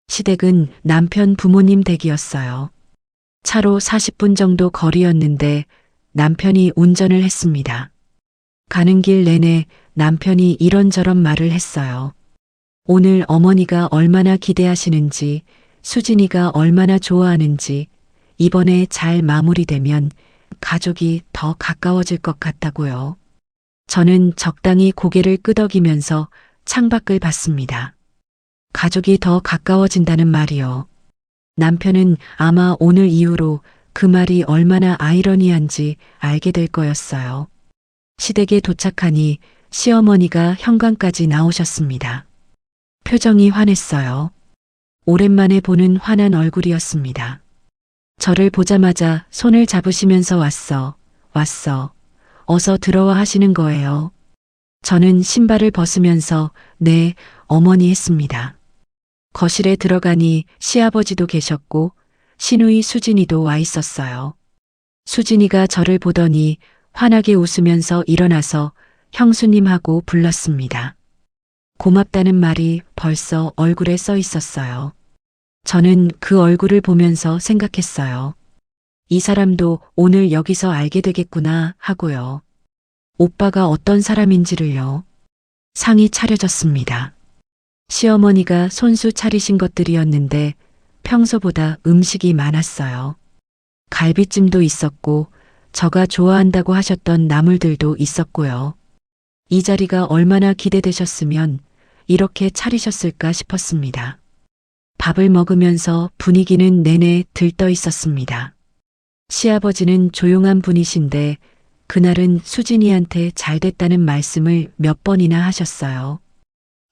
시댁은 남편 부모님 댁이었어요. 차로 40분 정도 거리였는데 남편이 운전을 했습니다. 가는 길 내내 남편이 이런저런 말을 했어요. 오늘 어머니가 얼마나 기대하시는지, 수진이가 얼마나 좋아하는지, 이번에 잘 마무리되면 가족이 더 가까워질 것 같다고요. 저는 적당히 고개를 끄덕이면서 창밖을 봤습니다. 가족이 더 가까워진다는 말이요. 남편은 아마 오늘 이후로 그 말이 얼마나 아이러니한지 알게 될 거였어요. 시댁에 도착하니 시어머니가 현관까지 나오셨습니다. 표정이 환했어요. 오랜만에 보는 환한 얼굴이었습니다. 저를 보자마자 손을 잡으시면서 왔어. 어서 들어와 하시는 거예요. 저는 신발을 벗으면서 네, 어머니 했습니다. 거실에 들어가니 시아버지도 계셨고 시누이 수진이도 와 있었어요. 수진이가 저를 보더니 환하게 웃으면서 일어나서 형수님하고 불렀습니다. 고맙다는 말이 벌써 얼굴에 써 있었어요. 저는 그 얼굴을 보면서 생각했어요. 이 사람도 오늘 여기서 알게 되겠구나 하고요. 오빠가 어떤 사람인지를요. 상이 차려졌습니다. 시어머니가 손수 차리신 것들이었는데 평소보다 음식이 많았어요. 갈비찜도 있었고 저가 좋아한다고 하셨던 나물들도 있었고요. 이 자리가 얼마나 기대되셨으면 이렇게 차리셨을까 싶었습니다. 밥을 먹으면서 분위기는 내내 들떠 있었습니다. 시아버지는 조용한 분이신데 그날은 수진이한테 잘 됐다는 말씀을 몇 번이나 하셨어요.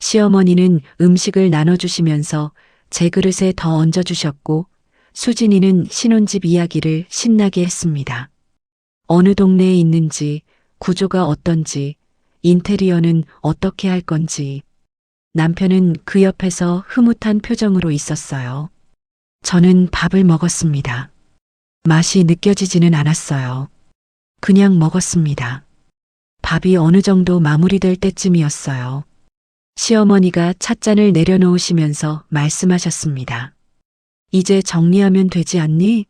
시어머니는 음식을 나눠주시면서 제 그릇에 더 얹어주셨고 수진이는 신혼집 이야기를 신나게 했습니다. 어느 동네에 있는지, 구조가 어떤지, 인테리어는 어떻게 할 건지. 남편은 그 옆에서 흐뭇한 표정으로 있었어요. 저는 밥을 먹었습니다. 맛이 느껴지지는 않았어요. 그냥 먹었습니다. 밥이 어느 정도 마무리될 때쯤이었어요. 시어머니가 찻잔을 내려놓으시면서 말씀하셨습니다. 이제 정리하면 되지 않니?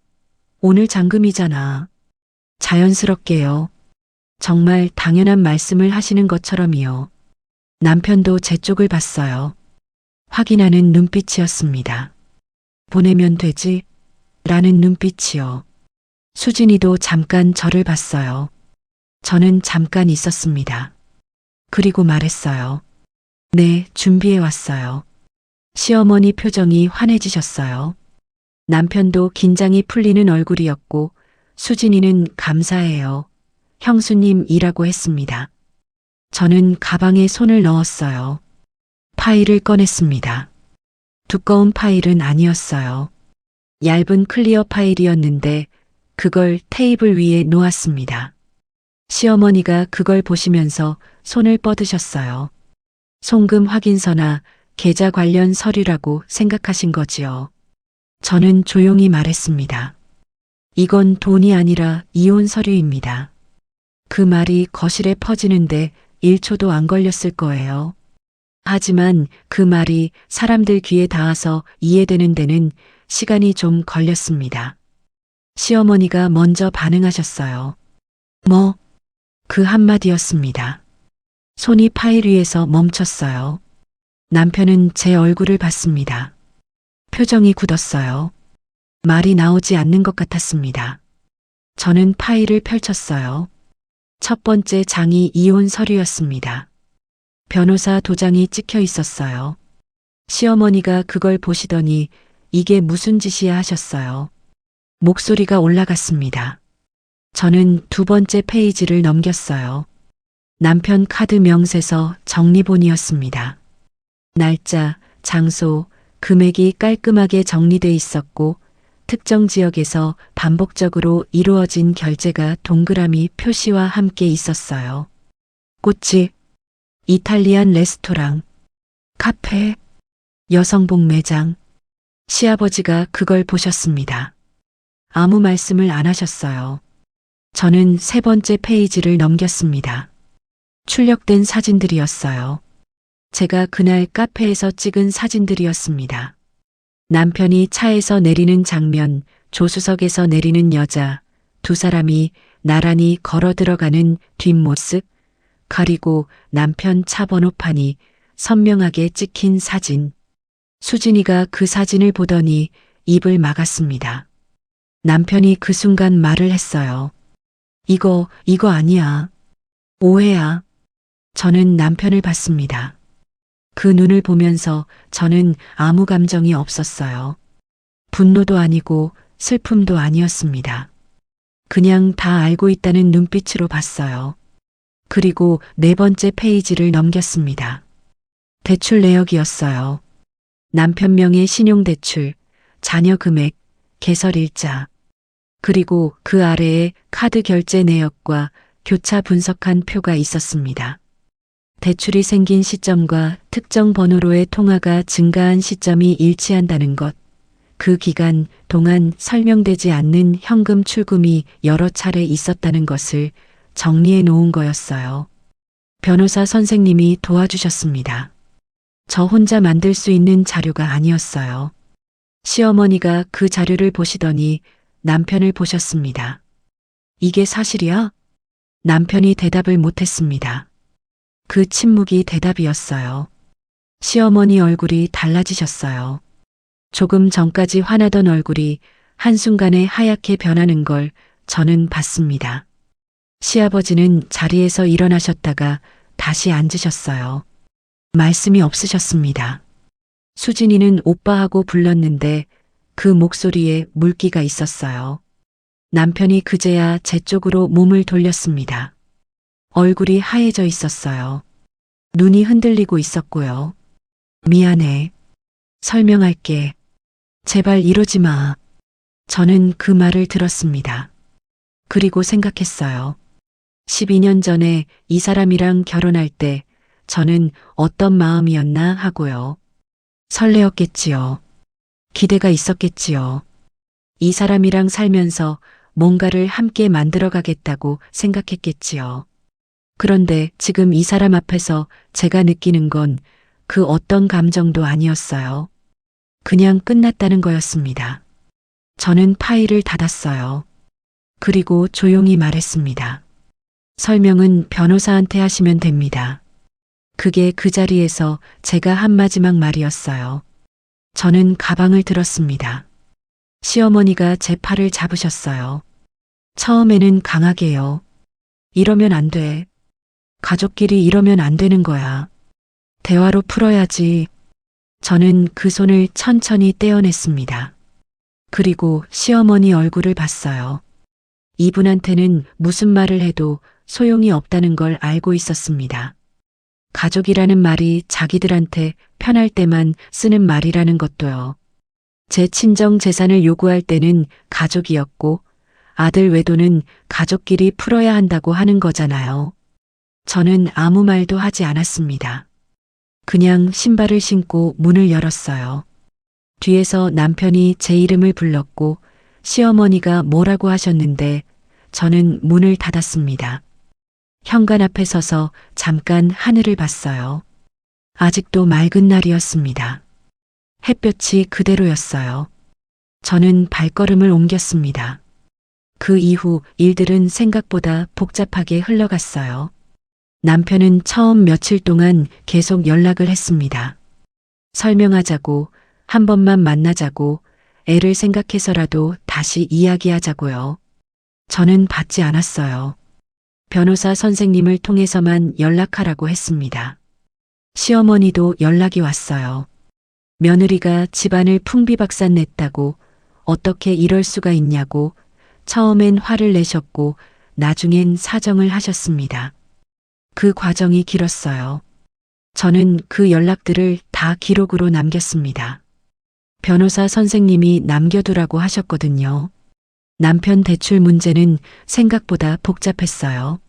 오늘 잔금이잖아. 자연스럽게요. 정말 당연한 말씀을 하시는 것처럼이요. 남편도 제 쪽을 봤어요. 확인하는 눈빛이었습니다. 보내면 되지? 라는 눈빛이요. 수진이도 잠깐 저를 봤어요. 저는 잠깐 있었습니다. 그리고 말했어요. 네, 준비해 왔어요. 시어머니 표정이 환해지셨어요. 남편도 긴장이 풀리는 얼굴이었고 수진이는 감사해요. 형수님이라고 했습니다. 저는 가방에 손을 넣었어요. 파일을 꺼냈습니다. 두꺼운 파일은 아니었어요. 얇은 클리어 파일이었는데 그걸 테이블 위에 놓았습니다. 시어머니가 그걸 보시면서 손을 뻗으셨어요. 송금 확인서나 계좌 관련 서류라고 생각하신 거지요. 저는 조용히 말했습니다. 이건 돈이 아니라 이혼 서류입니다. 그 말이 거실에 퍼지는데 1초도 안 걸렸을 거예요. 하지만 그 말이 사람들 귀에 닿아서 이해되는 데는 시간이 좀 걸렸습니다. 시어머니가 먼저 반응하셨어요. 뭐? 그 한마디였습니다. 손이 파일 위에서 멈췄어요. 남편은 제 얼굴을 봤습니다. 표정이 굳었어요. 말이 나오지 않는 것 같았습니다. 저는 파일을 펼쳤어요. 첫 번째 장이 이혼 서류였습니다. 변호사 도장이 찍혀 있었어요. 시어머니가 그걸 보시더니 이게 무슨 짓이야 하셨어요. 목소리가 올라갔습니다. 저는 두 번째 페이지를 넘겼어요. 남편 카드 명세서 정리본이었습니다. 날짜, 장소, 금액이 깔끔하게 정리돼 있었고 특정 지역에서 반복적으로 이루어진 결제가 동그라미 표시와 함께 있었어요. 꽃집, 이탈리안 레스토랑, 카페, 여성복 매장. 시아버지가 그걸 보셨습니다. 아무 말씀을 안 하셨어요. 저는 세 번째 페이지를 넘겼습니다. 출력된 사진들이었어요. 제가 그날 카페에서 찍은 사진들이었습니다. 남편이 차에서 내리는 장면, 조수석에서 내리는 여자, 두 사람이 나란히 걸어 들어가는 뒷모습, 그리고 남편 차 번호판이 선명하게 찍힌 사진. 수진이가 그 사진을 보더니 입을 막았습니다. 남편이 그 순간 말을 했어요. 이거 아니야. 오해야. 저는 남편을 봤습니다. 그 눈을 보면서 저는 아무 감정이 없었어요. 분노도 아니고 슬픔도 아니었습니다. 그냥 다 알고 있다는 눈빛으로 봤어요. 그리고 네 번째 페이지를 넘겼습니다. 대출 내역이었어요. 남편 명의 신용대출, 자녀 금액, 개설일자. 그리고 그 아래에 카드 결제 내역과 교차 분석한 표가 있었습니다. 대출이 생긴 시점과 특정 번호로의 통화가 증가한 시점이 일치한다는 것. 그 기간 동안 설명되지 않는 현금 출금이 여러 차례 있었다는 것을 정리해 놓은 거였어요. 변호사 선생님이 도와주셨습니다. 저 혼자 만들 수 있는 자료가 아니었어요. 시어머니가 그 자료를 보시더니 남편을 보셨습니다. 이게 사실이야? 남편이 대답을 못했습니다. 그 침묵이 대답이었어요. 시어머니 얼굴이 달라지셨어요. 조금 전까지 화나던 얼굴이 한순간에 하얗게 변하는 걸 저는 봤습니다. 시아버지는 자리에서 일어나셨다가 다시 앉으셨어요. 말씀이 없으셨습니다. 수진이는 오빠하고 불렀는데 그 목소리에 물기가 있었어요. 남편이 그제야 제 쪽으로 몸을 돌렸습니다. 얼굴이 하얘져 있었어요. 눈이 흔들리고 있었고요. 미안해. 설명할게. 제발 이러지 마. 저는 그 말을 들었습니다. 그리고 생각했어요. 12년 전에 이 사람이랑 결혼할 때 저는 어떤 마음이었나 하고요. 설레었겠지요. 기대가 있었겠지요. 이 사람이랑 살면서 뭔가를 함께 만들어가겠다고 생각했겠지요. 그런데 지금 이 사람 앞에서 제가 느끼는 건 그 어떤 감정도 아니었어요. 그냥 끝났다는 거였습니다. 저는 파일을 닫았어요. 그리고 조용히 말했습니다. 설명은 변호사한테 하시면 됩니다. 그게 그 자리에서 제가 한 마지막 말이었어요. 저는 가방을 들었습니다. 시어머니가 제 팔을 잡으셨어요. 처음에는 강하게요. 이러면 안 돼. 가족끼리 이러면 안 되는 거야. 대화로 풀어야지. 저는 그 손을 천천히 떼어냈습니다. 그리고 시어머니 얼굴을 봤어요. 이분한테는 무슨 말을 해도 소용이 없다는 걸 알고 있었습니다. 가족이라는 말이 자기들한테 편할 때만 쓰는 말이라는 것도요. 제 친정 재산을 요구할 때는 가족이었고 아들 외도는 가족끼리 풀어야 한다고 하는 거잖아요. 저는 아무 말도 하지 않았습니다. 그냥 신발을 신고 문을 열었어요. 뒤에서 남편이 제 이름을 불렀고 시어머니가 뭐라고 하셨는데 저는 문을 닫았습니다. 현관 앞에 서서 잠깐 하늘을 봤어요. 아직도 맑은 날이었습니다. 햇볕이 그대로였어요. 저는 발걸음을 옮겼습니다. 그 이후 일들은 생각보다 복잡하게 흘러갔어요. 남편은 처음 며칠 동안 계속 연락을 했습니다. 설명하자고, 한 번만 만나자고, 애를 생각해서라도 다시 이야기하자고요. 저는 받지 않았어요. 변호사 선생님을 통해서만 연락하라고 했습니다. 시어머니도 연락이 왔어요. 며느리가 집안을 풍비박산 냈다고 어떻게 이럴 수가 있냐고 처음엔 화를 내셨고 나중엔 사정을 하셨습니다. 그 과정이 길었어요. 저는 그 연락들을 다 기록으로 남겼습니다. 변호사 선생님이 남겨두라고 하셨거든요. 남편 대출 문제는 생각보다 복잡했어요.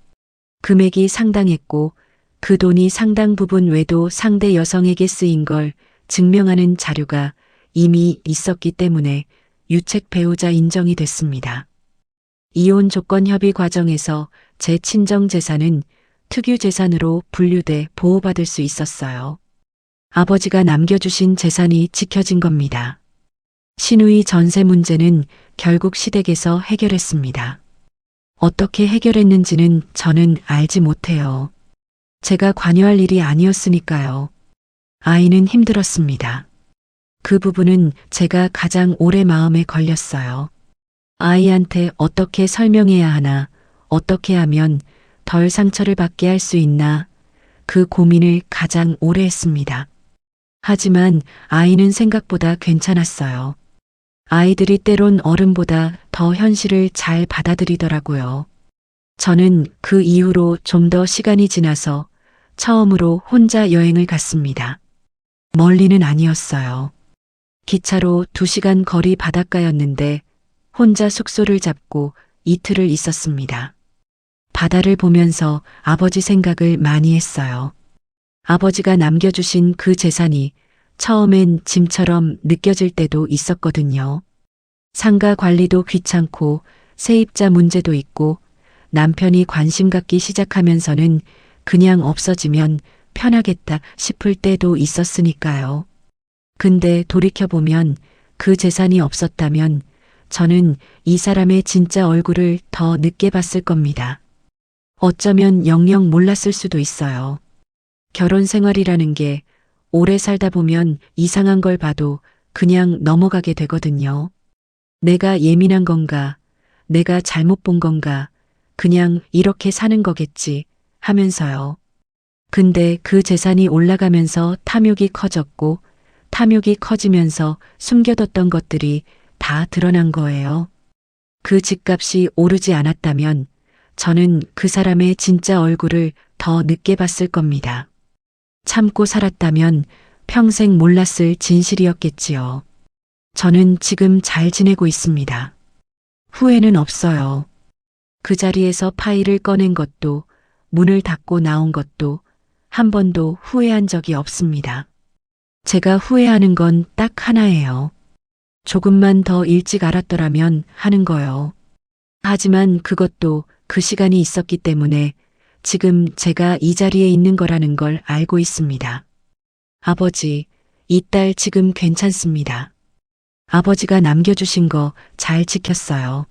금액이 상당했고 그 돈이 상당 부분 외도 상대 여성에게 쓰인 걸 증명하는 자료가 이미 있었기 때문에 유책 배우자 인정이 됐습니다. 이혼 조건 협의 과정에서 제 친정 재산은 특유 재산으로 분류돼 보호받을 수 있었어요. 아버지가 남겨주신 재산이 지켜진 겁니다. 시누이 전세 문제는 결국 시댁에서 해결했습니다. 어떻게 해결했는지는 저는 알지 못해요. 제가 관여할 일이 아니었으니까요. 아이는 힘들었습니다. 그 부분은 제가 가장 오래 마음에 걸렸어요. 아이한테 어떻게 설명해야 하나, 어떻게 하면 덜 상처를 받게 할 수 있나, 그 고민을 가장 오래 했습니다. 하지만 아이는 생각보다 괜찮았어요. 아이들이 때론 어른보다 더 현실을 잘 받아들이더라고요. 저는 그 이후로 좀 더 시간이 지나서 처음으로 혼자 여행을 갔습니다. 멀리는 아니었어요. 기차로 2시간 거리 바닷가였는데 혼자 숙소를 잡고 이틀을 있었습니다. 바다를 보면서 아버지 생각을 많이 했어요. 아버지가 남겨주신 그 재산이 처음엔 짐처럼 느껴질 때도 있었거든요. 상가 관리도 귀찮고 세입자 문제도 있고 남편이 관심 갖기 시작하면서는 그냥 없어지면 편하겠다 싶을 때도 있었으니까요. 근데 돌이켜보면 그 재산이 없었다면 저는 이 사람의 진짜 얼굴을 더 늦게 봤을 겁니다. 어쩌면 영영 몰랐을 수도 있어요. 결혼 생활이라는 게 오래 살다 보면 이상한 걸 봐도 그냥 넘어가게 되거든요. 내가 예민한 건가, 내가 잘못 본 건가, 그냥 이렇게 사는 거겠지 하면서요. 근데 그 재산이 올라가면서 탐욕이 커졌고 탐욕이 커지면서 숨겨뒀던 것들이 다 드러난 거예요. 그 집값이 오르지 않았다면 저는 그 사람의 진짜 얼굴을 더 늦게 봤을 겁니다. 참고 살았다면 평생 몰랐을 진실이었겠지요. 저는 지금 잘 지내고 있습니다. 후회는 없어요. 그 자리에서 파일을 꺼낸 것도, 문을 닫고 나온 것도 한 번도 후회한 적이 없습니다. 제가 후회하는 건 딱 하나예요. 조금만 더 일찍 알았더라면 하는 거요. 하지만 그것도 그 시간이 있었기 때문에 지금 제가 이 자리에 있는 거라는 걸 알고 있습니다. 아버지, 이 딸 지금 괜찮습니다. 아버지가 남겨주신 거 잘 지켰어요.